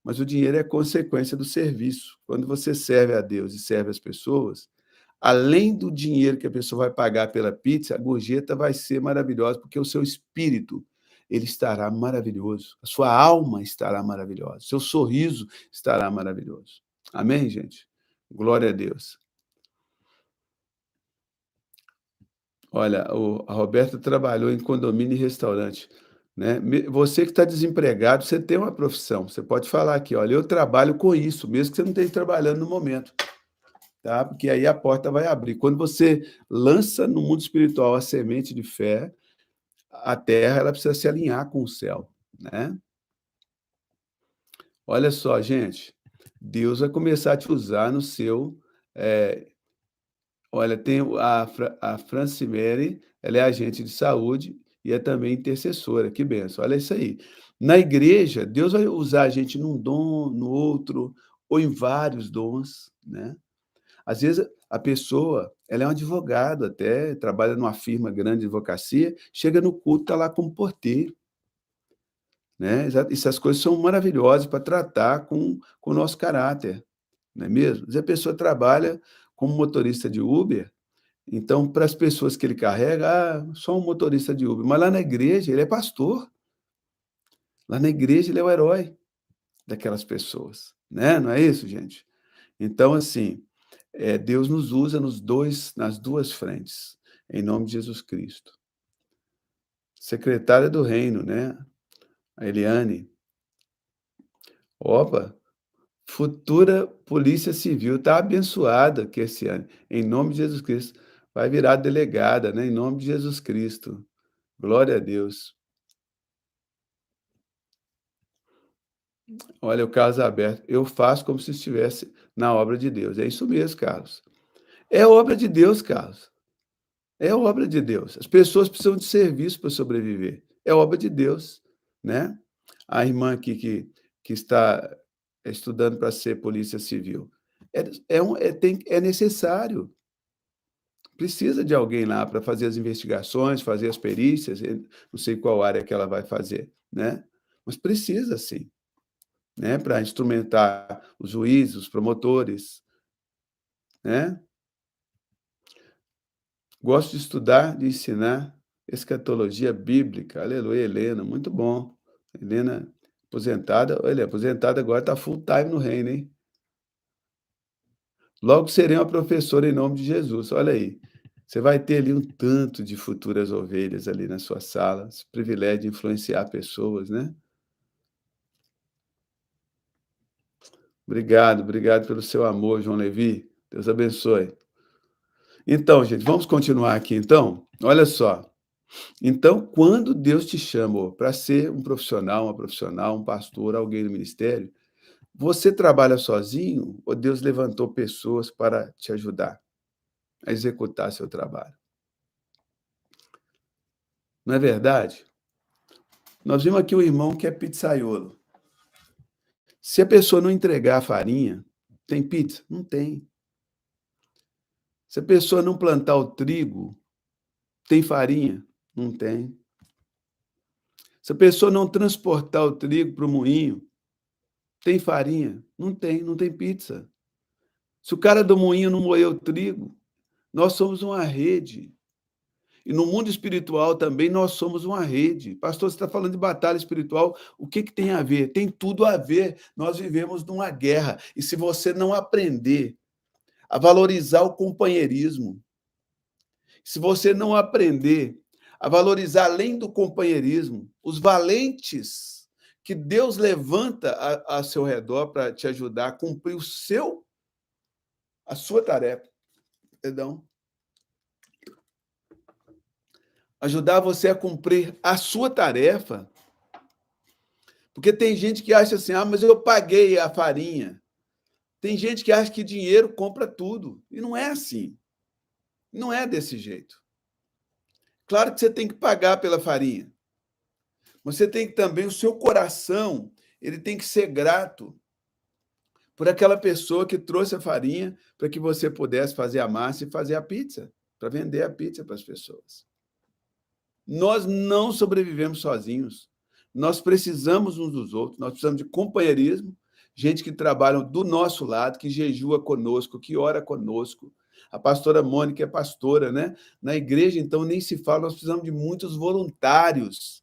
mas o dinheiro é consequência do serviço. Quando você serve a Deus e serve as pessoas, além do dinheiro que a pessoa vai pagar pela pizza, a gorjeta vai ser maravilhosa, porque o seu espírito, ele estará maravilhoso, a sua alma estará maravilhosa, seu sorriso estará maravilhoso. Amém, gente? Glória a Deus. Olha, a Roberta trabalhou em condomínio e restaurante, né. Você que está desempregado, você tem uma profissão, você pode falar aqui: "Olha, eu trabalho com isso", mesmo que você não esteja trabalhando no momento, tá, porque aí a porta vai abrir. Quando você lança no mundo espiritual a semente de fé, a terra ela precisa se alinhar com o céu, né. Olha só, gente, Deus vai começar a te usar no seu, eh olha, tem a Francimere, ela é agente de saúde e é também intercessora, que benção, olha isso aí. Na igreja, Deus vai usar a gente num dom, no outro, ou em vários dons, né. Às vezes a pessoa, ela é um advogado até, trabalha numa firma grande de advocacia, chega no culto, está lá como porteiro, né. Essas coisas são maravilhosas para tratar com o nosso caráter, não é mesmo? Às vezes a pessoa trabalha como motorista de Uber, então, para as pessoas que ele carrega: "Ah, só um motorista de Uber", mas lá na igreja ele é pastor, lá na igreja ele é o herói daquelas pessoas, né, não é isso, gente? Então, assim, Deus nos usa nas 2 frentes, em nome de Jesus Cristo. Secretária do reino, né, a Eliane. Opa, futura polícia civil, está abençoada, Kessiane, em nome de Jesus Cristo. Vai virar delegada, né, em nome de Jesus Cristo. Glória a Deus. Olha, o caso aberto. Eu faço como se estivesse na obra de Deus. É isso mesmo, Carlos. É obra de Deus, Carlos. É obra de Deus. As pessoas precisam de serviço para sobreviver. É obra de Deus, né? A irmã aqui que está estudando para ser polícia civil. É necessário. Precisa de alguém lá para fazer as investigações, fazer as perícias, não sei qual área que ela vai fazer, né? Mas precisa sim. Né, para instrumentar os juízes, os promotores, né. Gosto de estudar, de ensinar escatologia bíblica. Aleluia, Helena, muito bom. Helena, aposentada, olha, aposentada agora está full time no reino, hein. Logo serei uma professora em nome de Jesus, olha aí. Você vai ter ali um tanto de futuras ovelhas ali na sua sala, esse privilégio de influenciar pessoas, né. Obrigado, obrigado pelo seu amor, João Levi. Deus abençoe. Então, gente, vamos continuar aqui então? Olha só, então quando Deus te chamou para ser um profissional, uma profissional, um pastor, alguém no ministério, você trabalha sozinho ou Deus levantou pessoas para te ajudar a executar seu trabalho? Não é verdade? Nós vimos aqui um irmão que é pizzaiolo. Se a pessoa não entregar a farinha, tem pizza? Não tem. Se a pessoa não plantar o trigo, tem farinha? Não tem. Se a pessoa não transportar o trigo para o moinho, tem farinha? Não tem, não tem pizza. Se o cara do moinho não moer o trigo, nós somos uma rede. E no mundo espiritual também nós somos uma rede. Pastor, você está falando de batalha espiritual, o que que tem a ver? Tem tudo a ver. Nós vivemos numa guerra. E se você não aprender a valorizar o companheirismo, se você não aprender a valorizar além do companheirismo, os valentes que Deus levanta a seu redor para te ajudar a cumprir a sua tarefa, perdão, ajudar você a cumprir a sua tarefa, porque tem gente que acha assim: "Ah, mas eu paguei a farinha". Tem gente que acha que dinheiro compra tudo, e não é assim, não é desse jeito. Claro que você tem que pagar pela farinha, mas você tem que também o seu coração, ele tem que ser grato por aquela pessoa que trouxe a farinha para que você pudesse fazer a massa e fazer a pizza, para vender a pizza para as pessoas. Nós não sobrevivemos sozinhos. Nós precisamos uns dos outros, nós precisamos de companheirismo, gente que trabalha do nosso lado, que jejua conosco, que ora conosco. A pastora Mônica é pastora, né? Na igreja, então, nem se fala, nós precisamos de muitos voluntários,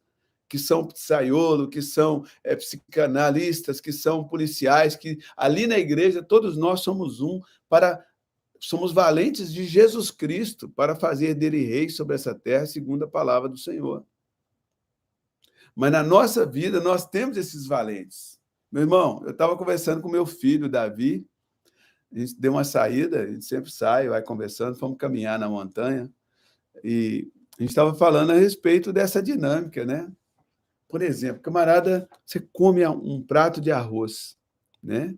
que são pizzaiolo, que são psicanalistas, que são policiais, que ali na igreja todos nós somos somos valentes de Jesus Cristo para fazer dele rei sobre essa terra, segundo a palavra do Senhor. Mas na nossa vida nós temos esses valentes. Meu irmão, eu estava conversando com meu filho, Davi, a gente deu uma saída, a gente sempre sai, vai conversando, fomos caminhar na montanha, e a gente estava falando a respeito dessa dinâmica, né? Por exemplo, camarada, você come um prato de arroz, né?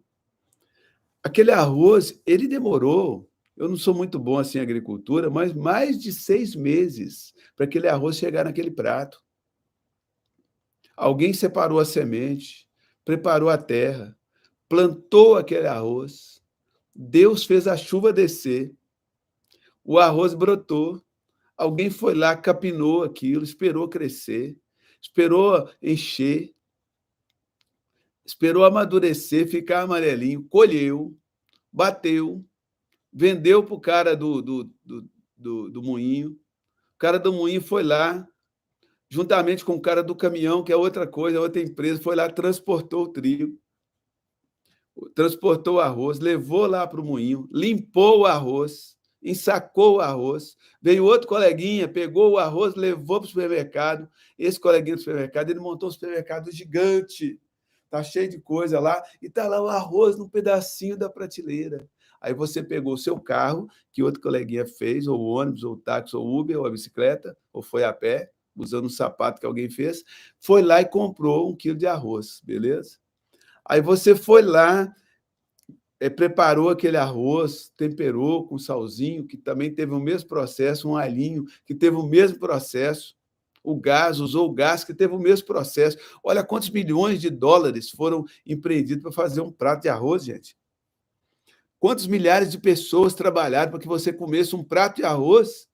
Aquele arroz, ele demorou, eu não sou muito bom assim em agricultura, mas mais de 6 meses para aquele arroz chegar naquele prato. Alguém separou a semente, preparou a terra, plantou aquele arroz, Deus fez a chuva descer, o arroz brotou, alguém foi lá, capinou aquilo, esperou crescer, esperou encher, esperou amadurecer, ficar amarelinho, colheu, bateu, vendeu para o cara do moinho, o cara do moinho foi lá, juntamente com o cara do caminhão, que é outra coisa, outra empresa, foi lá, transportou o trigo, transportou o arroz, levou lá para o moinho, limpou o arroz, ensacou o arroz, veio outro coleguinha, pegou o arroz, levou para o supermercado, esse coleguinha do supermercado, ele montou um supermercado gigante, está cheio de coisa lá, e está lá o arroz num pedacinho da prateleira. Aí você pegou o seu carro, que outro coleguinha fez, ou o ônibus, ou o táxi, ou o Uber, ou a bicicleta, ou foi a pé, usando um sapato que alguém fez, foi lá e comprou 1 quilo de arroz, beleza? Aí você foi lá, preparou aquele arroz, temperou com salzinho, que também teve o mesmo processo, um alhinho, que teve o mesmo processo, o gás, usou o gás, que teve o mesmo processo. Olha quantos milhões de dólares foram empreendidos para fazer um prato de arroz, gente. Quantos milhares de pessoas trabalharam para que você comesse um prato de arroz?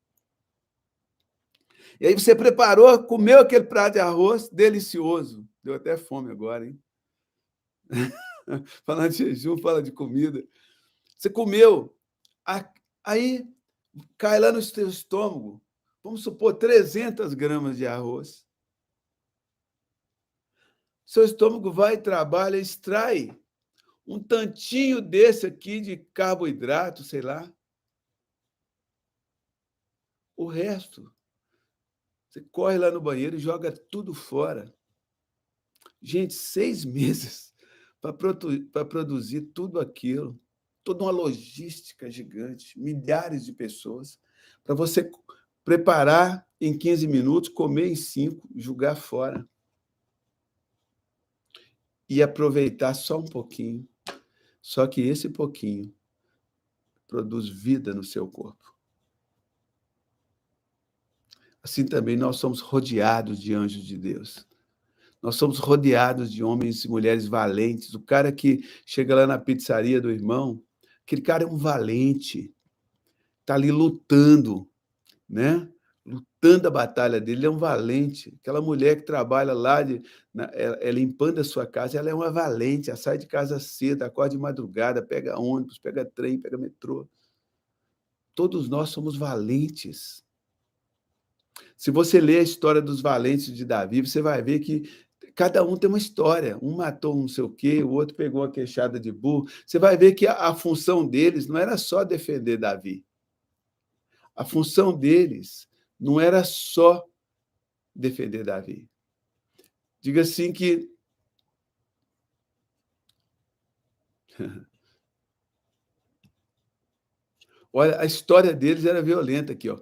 E aí você preparou, comeu aquele prato de arroz delicioso. Deu até fome agora, hein? Falando de jejum, fala de comida. Você comeu, aí cai lá no seu estômago, vamos supor, 300 gramas de arroz. Seu estômago vai, trabalha, extrai um tantinho desse aqui de carboidrato, sei lá. O resto, você corre lá no banheiro e joga tudo fora. Gente, 6 meses para produzir tudo aquilo, toda uma logística gigante, milhares de pessoas, para você preparar em 15 minutos, comer em 5, jogar fora. E aproveitar só um pouquinho. Só que esse pouquinho produz vida no seu corpo. Assim também nós somos rodeados de anjos de Deus. Nós somos rodeados de homens e mulheres valentes. O cara que chega lá na pizzaria do irmão, aquele cara é um valente, está ali lutando, né? Lutando a batalha dele, ele é um valente. Aquela mulher que trabalha lá, limpando a sua casa, ela é uma valente, ela sai de casa cedo, acorda de madrugada, pega ônibus, pega trem, pega metrô. Todos nós somos valentes. Se você ler a história dos valentes de Davi, você vai ver que cada um tem uma história. Um matou não sei o quê, o outro pegou a queixada de burro. Você vai ver que a função deles não era só defender Davi. A função deles não era só defender Davi. Diga assim que... Olha, a história deles era violenta aqui, ó.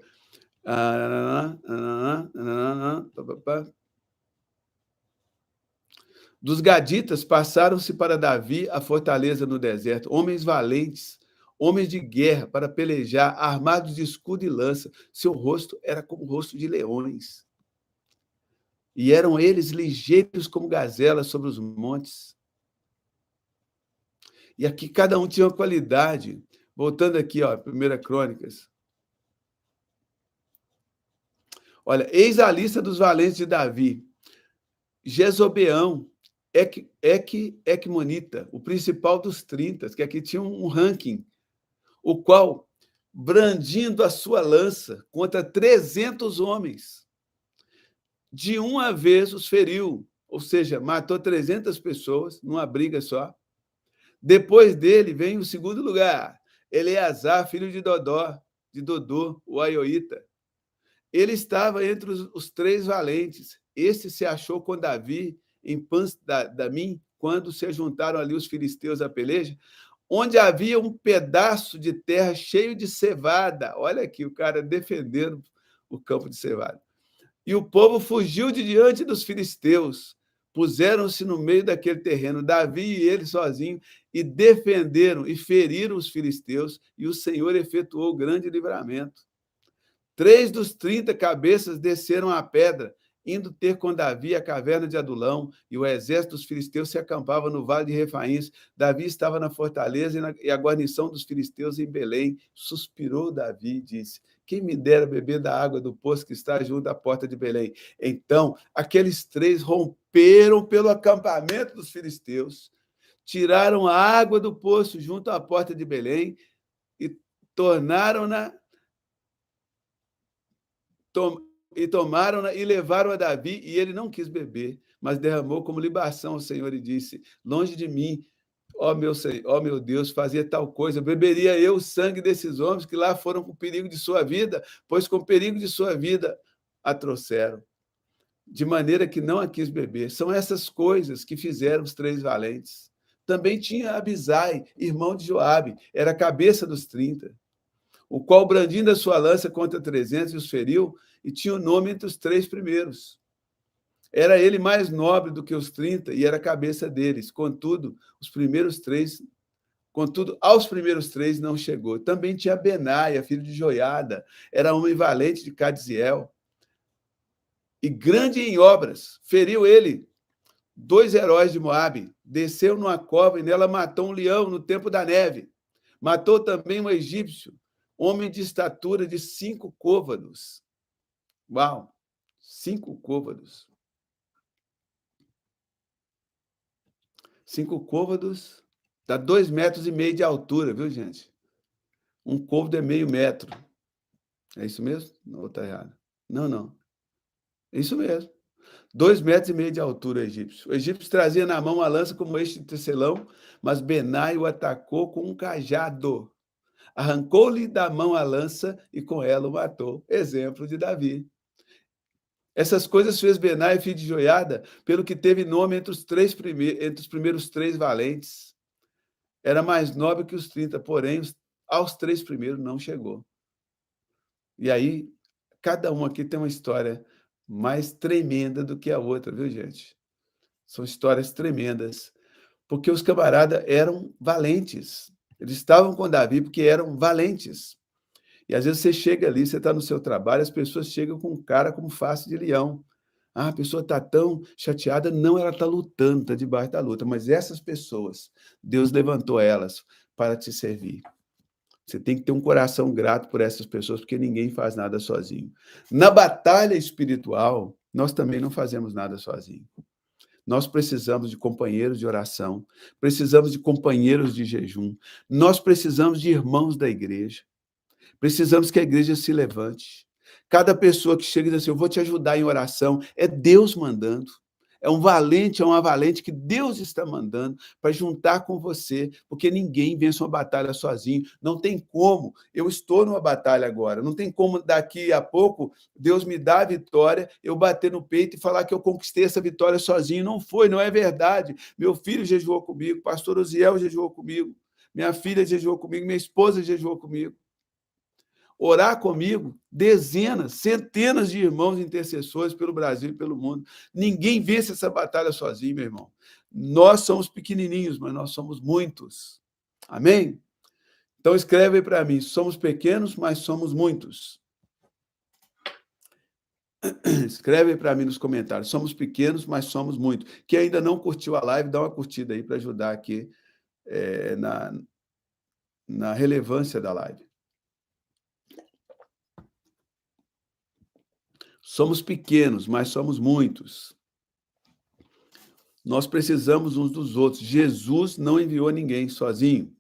Dos gaditas passaram-se para Davi a fortaleza no deserto, homens valentes, homens de guerra para pelejar, armados de escudo e lança. Seu rosto era como o rosto de leões. E eram eles ligeiros como gazelas sobre os montes. E aqui cada um tinha uma qualidade. Voltando aqui, ó, 1 Crônicas. Olha, eis a lista dos valentes de Davi. Jezobeão, Equmonita, o principal dos 30, que aqui tinha um ranking, o qual brandindo a sua lança contra 300 homens. De uma vez os feriu, ou seja, matou 300 pessoas numa briga só. Depois dele vem o segundo lugar, Eleazar, filho de Dodô, o aioíta. Ele estava entre os três valentes. Este se achou com Davi em Pas-damim, quando se juntaram ali os filisteus à peleja, onde havia um pedaço de terra cheio de cevada. Olha aqui, o cara defendendo o campo de cevada. E o povo fugiu de diante dos filisteus. Puseram-se no meio daquele terreno, Davi e ele sozinhos, e defenderam e feriram os filisteus, e o Senhor efetuou grande livramento. 3 dos 30 cabeças desceram a pedra, indo ter com Davi a caverna de Adulão, e o exército dos filisteus se acampava no vale de Refaíns. Davi estava na fortaleza e a guarnição dos filisteus em Belém. Suspirou Davi e disse: quem me dera beber da água do poço que está junto à porta de Belém. Então, aqueles 3 romperam pelo acampamento dos filisteus, tiraram a água do poço junto à porta de Belém e tomaram-na e levaram a Davi, e ele não quis beber, mas derramou como libação ao Senhor e disse: longe de mim, ó meu Deus, fazer tal coisa, beberia eu o sangue desses homens que lá foram com perigo de sua vida, pois com perigo de sua vida a trouxeram, de maneira que não a quis beber. São essas coisas que fizeram os 3 valentes. Também tinha Abisai, irmão de Joabe, era a cabeça dos 30, o qual, brandindo a sua lança contra 300, os feriu, e tinha o nome entre os 3 primeiros. Era ele mais nobre do que os 30, e era a cabeça deles. Contudo, aos primeiros 3 não chegou. Também tinha Benaia, filho de Joiada, era homem valente de Cadiziel, e grande em obras. Feriu ele 2 heróis de Moabe, desceu numa cova e nela matou um leão no tempo da neve. Matou também um egípcio, homem de estatura de 5 côvados. Uau! 5 côvados. 5 côvados dá 2,5 metros de altura, viu, gente? Um côvado é meio metro. É isso mesmo? Não, está errado. Não. É isso mesmo. 2,5 metros de altura, o egípcio. O egípcio trazia na mão uma lança como este de tecelão, mas Benai o atacou com um cajado. Arrancou-lhe da mão a lança e com ela o matou. Exemplo de Davi. Essas coisas fez Benai, filho de Joiada, pelo que teve nome entre os primeiros 3 valentes. Era mais nobre que os 30, porém, aos 3 primeiros não chegou. E aí, cada um aqui tem uma história mais tremenda do que a outra, viu, gente? São histórias tremendas, porque os camaradas eram valentes. Eles estavam com Davi porque eram valentes. E às vezes você chega ali, você está no seu trabalho, as pessoas chegam com um cara como face de leão. Ah, a pessoa está tão chateada. Não, ela está lutando, está debaixo da luta. Mas essas pessoas, Deus levantou elas para te servir. Você tem que ter um coração grato por essas pessoas, porque ninguém faz nada sozinho. Na batalha espiritual, nós também não fazemos nada sozinho. Nós precisamos de companheiros de oração, precisamos de companheiros de jejum, nós precisamos de irmãos da igreja. Precisamos que a igreja se levante. Cada pessoa que chega e diz assim: eu vou te ajudar em oração, é Deus mandando. É um valente, é uma valente que Deus está mandando para juntar com você, porque ninguém vence uma batalha sozinho. Não tem como. Eu estou numa batalha agora. Não tem como daqui a pouco Deus me dar a vitória, eu bater no peito e falar que eu conquistei essa vitória sozinho. Não foi, não é verdade. Meu filho jejuou comigo, pastor Osiel jejuou comigo, minha filha jejuou comigo, minha esposa jejuou comigo. Orar comigo, dezenas, centenas de irmãos intercessores pelo Brasil e pelo mundo. Ninguém vence essa batalha sozinho, meu irmão. Nós somos pequenininhos, mas nós somos muitos. Amém? Então escreve aí para mim: somos pequenos, mas somos muitos. Escreve aí para mim nos comentários: somos pequenos, mas somos muitos. Quem ainda não curtiu a live, dá uma curtida aí para ajudar aqui na relevância da live. Somos pequenos, mas somos muitos. Nós precisamos uns dos outros. Jesus não enviou ninguém sozinho.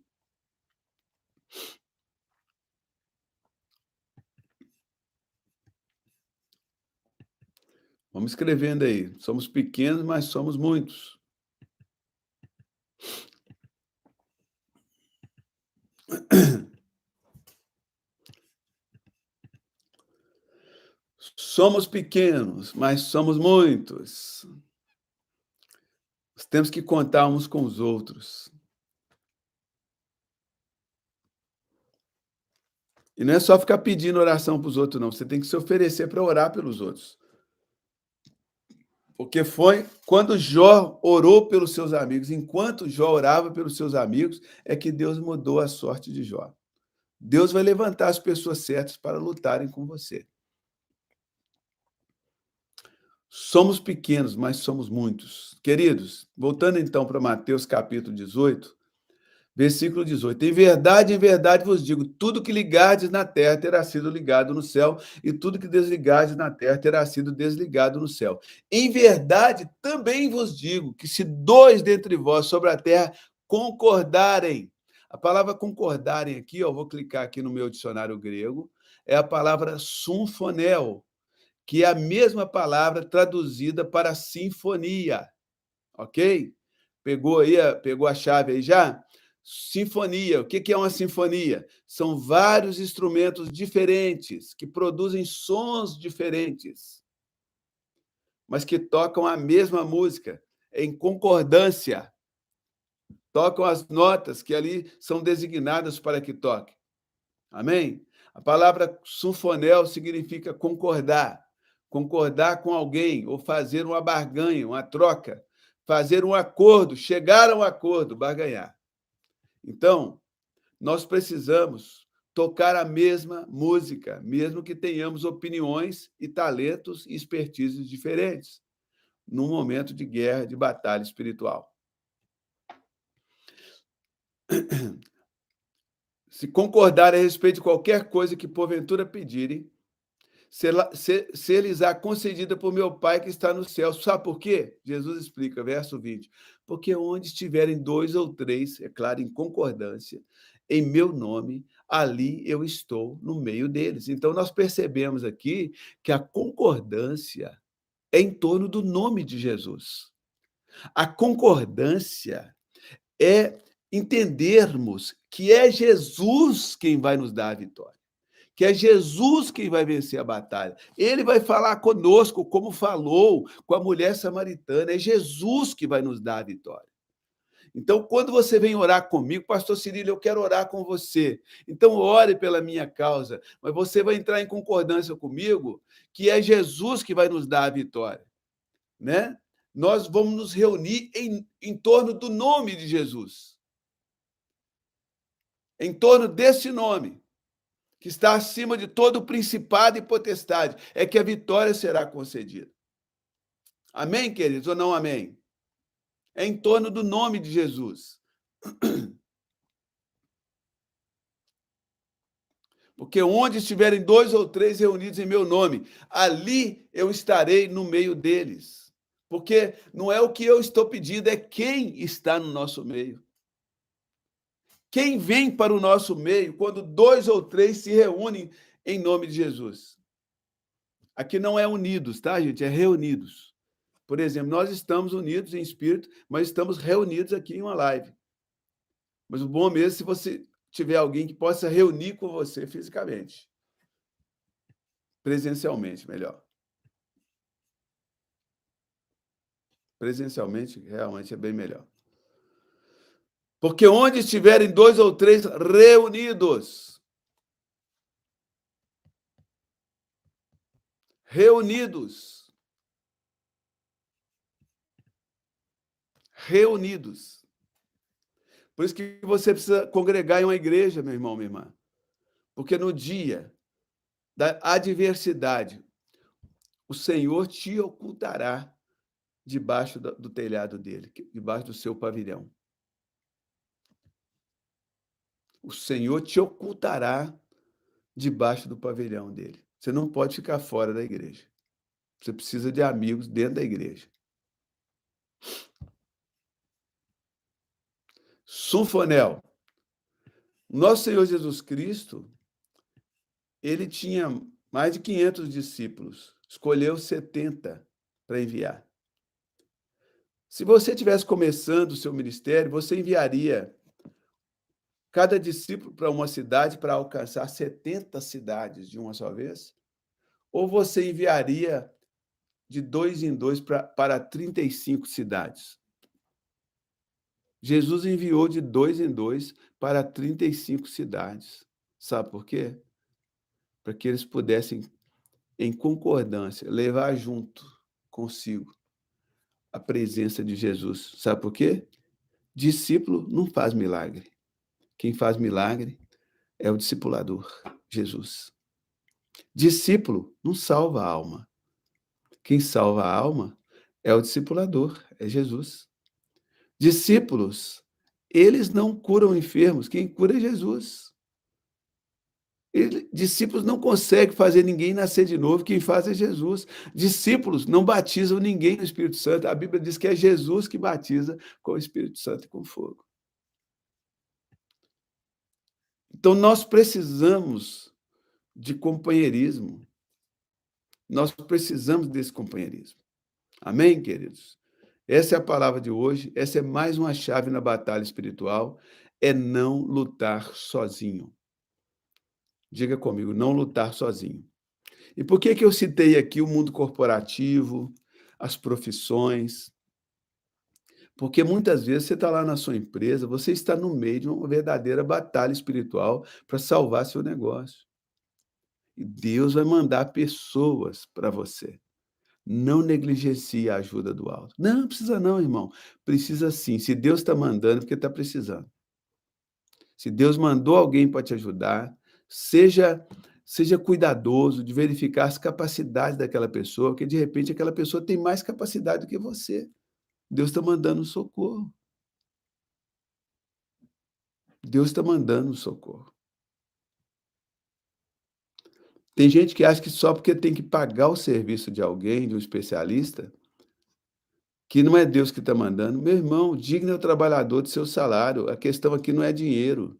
Vamos escrevendo aí. Somos pequenos, mas somos muitos. Somos pequenos, mas somos muitos. Temos que contar uns com os outros. E não é só ficar pedindo oração para os outros, não. Você tem que se oferecer para orar pelos outros. Porque foi quando Jó orou pelos seus amigos, enquanto Jó orava pelos seus amigos, é que Deus mudou a sorte de Jó. Deus vai levantar as pessoas certas para lutarem com você. Somos pequenos, mas somos muitos. Queridos, voltando então para Mateus capítulo 18, versículo 18. Em verdade vos digo, tudo que ligardes na terra terá sido ligado no céu, e tudo que desligardes na terra terá sido desligado no céu. Em verdade, também vos digo que se dois dentre vós sobre a terra concordarem, a palavra concordarem aqui, ó, vou clicar aqui no meu dicionário grego, é a palavra symphonel, que é a mesma palavra traduzida para sinfonia, ok? Pegou a chave aí já? Sinfonia. O que é uma sinfonia? São vários instrumentos diferentes que produzem sons diferentes, mas que tocam a mesma música em concordância. Tocam as notas que ali são designadas para que toque. Amém? A palavra sinfonel significa concordar. Concordar com alguém ou fazer uma barganha, uma troca, fazer um acordo, chegar a um acordo, barganhar. Então, nós precisamos tocar a mesma música, mesmo que tenhamos opiniões e talentos e expertises diferentes, num momento de guerra, de batalha espiritual. Se concordar a respeito de qualquer coisa que porventura pedirem, se lhes há concedida por meu Pai que está no céu. Sabe por quê? Jesus explica, verso 20. Porque onde estiverem dois ou três, é claro, em concordância, em meu nome, ali eu estou no meio deles. Então, nós percebemos aqui que a concordância é em torno do nome de Jesus. A concordância é entendermos que é Jesus quem vai nos dar a vitória, que é Jesus quem vai vencer a batalha. Ele vai falar conosco, como falou com a mulher samaritana. É Jesus que vai nos dar a vitória. Então, quando você vem orar comigo, pastor Cirilo, eu quero orar com você. Então, ore pela minha causa, mas você vai entrar em concordância comigo que é Jesus que vai nos dar a vitória, né? Nós vamos nos reunir em torno do nome de Jesus, em torno desse nome, que está acima de todo principado e potestade, é que a vitória será concedida. Amém, queridos, ou não amém? É em torno do nome de Jesus. Porque onde estiverem dois ou três reunidos em meu nome, ali eu estarei no meio deles. Porque não é o que eu estou pedindo, é quem está no nosso meio. Quem vem para o nosso meio quando dois ou três se reúnem em nome de Jesus. Aqui não é unidos, tá, gente? É reunidos. Por exemplo, nós estamos unidos em espírito, mas estamos reunidos aqui em uma live. Mas o bom mesmo é se você tiver alguém que possa reunir com você fisicamente. Presencialmente, melhor. Presencialmente, realmente é bem melhor. Porque onde estiverem dois ou três reunidos, reunidos. Por isso que você precisa congregar em uma igreja, meu irmão, minha irmã. Porque no dia da adversidade, o Senhor te ocultará debaixo do telhado dele, debaixo do seu pavilhão. O Senhor te ocultará debaixo do pavilhão dele. Você não pode ficar fora da igreja. Você precisa de amigos dentro da igreja. Sunfonel. Nosso Senhor Jesus Cristo, ele tinha mais de 500 discípulos. Escolheu 70 para enviar. Se você estivesse começando o seu ministério, você enviaria cada discípulo para uma cidade para alcançar 70 cidades de uma só vez? Ou você enviaria de 2 em 2 para 35 cidades? Jesus enviou de 2 em 2 para 35 cidades. Sabe por quê? Para que eles pudessem, em concordância, levar junto consigo a presença de Jesus. Sabe por quê? Discípulo não faz milagre. Quem faz milagre é o discipulador, Jesus. Discípulo não salva a alma. Quem salva a alma é o discipulador, é Jesus. Discípulos, eles não curam enfermos, quem cura é Jesus. Discípulos não conseguem fazer ninguém nascer de novo, quem faz é Jesus. Discípulos não batizam ninguém no Espírito Santo, a Bíblia diz que é Jesus que batiza com o Espírito Santo e com fogo. Então, nós precisamos de companheirismo, nós precisamos desse companheirismo. Amém, queridos? Essa é a palavra de hoje, essa é mais uma chave na batalha espiritual, é não lutar sozinho. Diga comigo, não lutar sozinho. E por que eu citei aqui o mundo corporativo, as profissões? Porque muitas vezes você está lá na sua empresa, você está no meio de uma verdadeira batalha espiritual para salvar seu negócio. E Deus vai mandar pessoas para você. Não negligencie a ajuda do alto. Não precisa não, irmão. Precisa sim. Se Deus está mandando, é porque está precisando. Se Deus mandou alguém para te ajudar, seja cuidadoso de verificar as capacidades daquela pessoa, porque de repente aquela pessoa tem mais capacidade do que você. Deus está mandando socorro. Deus está mandando socorro. Tem gente que acha que só porque tem que pagar o serviço de alguém, de um especialista, que não é Deus que está mandando. Meu irmão, digno é o trabalhador de seu salário. A questão aqui não é dinheiro.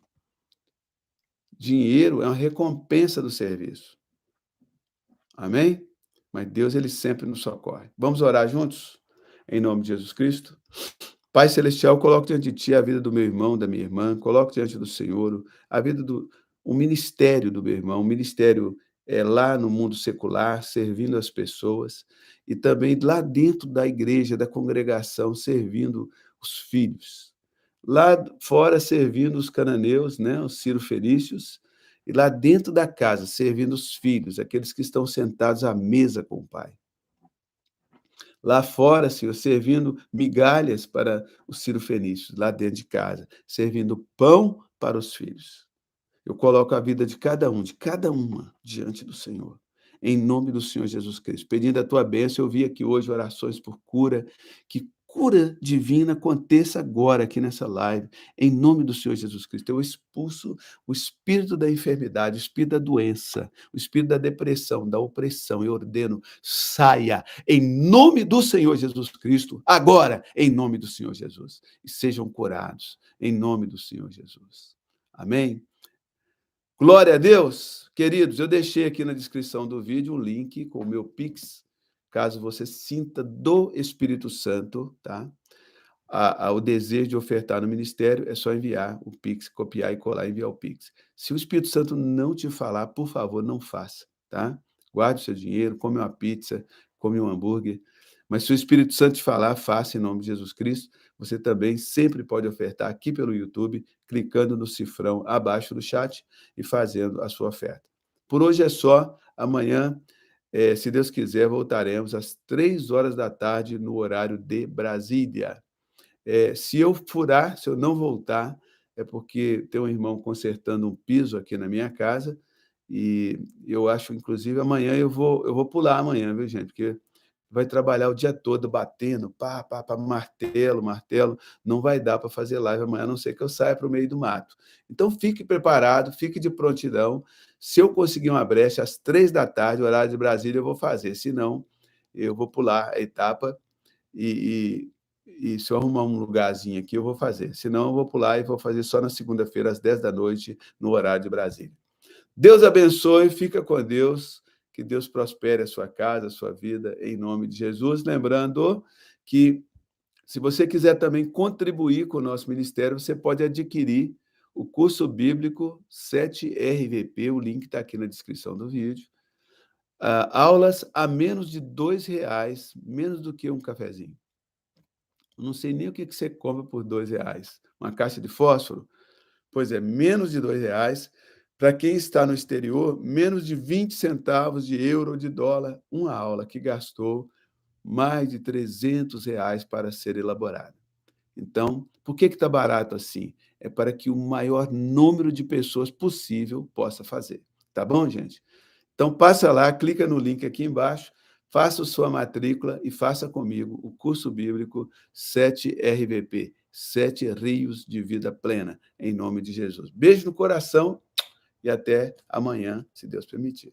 Dinheiro é uma recompensa do serviço. Amém? Mas Deus, ele sempre nos socorre. Vamos orar juntos? Em nome de Jesus Cristo. Pai Celestial, coloco diante de Ti a vida do meu irmão, da minha irmã, coloco diante do Senhor a vida o ministério do meu irmão, o ministério lá no mundo secular, servindo as pessoas, e também lá dentro da igreja, da congregação, servindo os filhos. Lá fora, servindo os cananeus, né, os cirofenícios, e lá dentro da casa, servindo os filhos, aqueles que estão sentados à mesa com o Pai. Lá fora, Senhor, servindo migalhas para os cirofenícios, lá dentro de casa, servindo pão para os filhos. Eu coloco a vida de cada um, de cada uma, diante do Senhor, em nome do Senhor Jesus Cristo. Pedindo a tua bênção, eu vi aqui hoje orações por cura, que cura divina aconteça agora aqui nessa live, em nome do Senhor Jesus Cristo. Eu expulso o espírito da enfermidade, o espírito da doença, o espírito da depressão, da opressão, e ordeno, saia, em nome do Senhor Jesus Cristo, agora, em nome do Senhor Jesus, e sejam curados, em nome do Senhor Jesus. Amém? Glória a Deus. Queridos, eu deixei aqui na descrição do vídeo um link com o meu Pix, caso você sinta do Espírito Santo, tá? O desejo de ofertar no ministério, é só enviar o Pix, copiar e colar e enviar o Pix. Se o Espírito Santo não te falar, por favor, não faça, tá? Guarde o seu dinheiro, come uma pizza, come um hambúrguer, mas se o Espírito Santo te falar, faça em nome de Jesus Cristo. Você também sempre pode ofertar aqui pelo YouTube, clicando no cifrão abaixo do chat e fazendo a sua oferta. Por hoje é só. Amanhã, se Deus quiser, voltaremos às 15h no horário de Brasília. Se eu furar, se eu não voltar, é porque tem um irmão consertando um piso aqui na minha casa e eu acho, inclusive, amanhã eu vou pular amanhã, viu, gente? Porque vai trabalhar o dia todo batendo, martelo, não vai dar para fazer live amanhã, a não ser que eu saia para o meio do mato. Então, fique preparado, fique de prontidão. Se eu conseguir uma brecha às 15h, horário de Brasília, eu vou fazer. Se não, eu vou pular a etapa e se eu arrumar um lugarzinho aqui, eu vou fazer. Se não, eu vou pular e vou fazer só na segunda-feira, às 10 da noite, no horário de Brasília. Deus abençoe, fica com Deus. Que Deus prospere a sua casa, a sua vida, em nome de Jesus. Lembrando que, se você quiser também contribuir com o nosso ministério, você pode adquirir o curso bíblico 7RVP, o link está aqui na descrição do vídeo. Aulas a menos de R$ 2, menos do que um cafezinho. Eu não sei nem o que você compra por R$ 2. Uma caixa de fósforo? Pois é, menos de R$ 2. Para quem está no exterior, menos de 20 centavos de euro ou de dólar, uma aula que gastou mais de R$ 300 para ser elaborada. Então, por que está barato assim? É para que o maior número de pessoas possível possa fazer. Tá bom, gente? Então, passa lá, clica no link aqui embaixo, faça a sua matrícula e faça comigo o curso bíblico 7RVP, 7 Rios de Vida Plena, em nome de Jesus. Beijo no coração e até amanhã, se Deus permitir.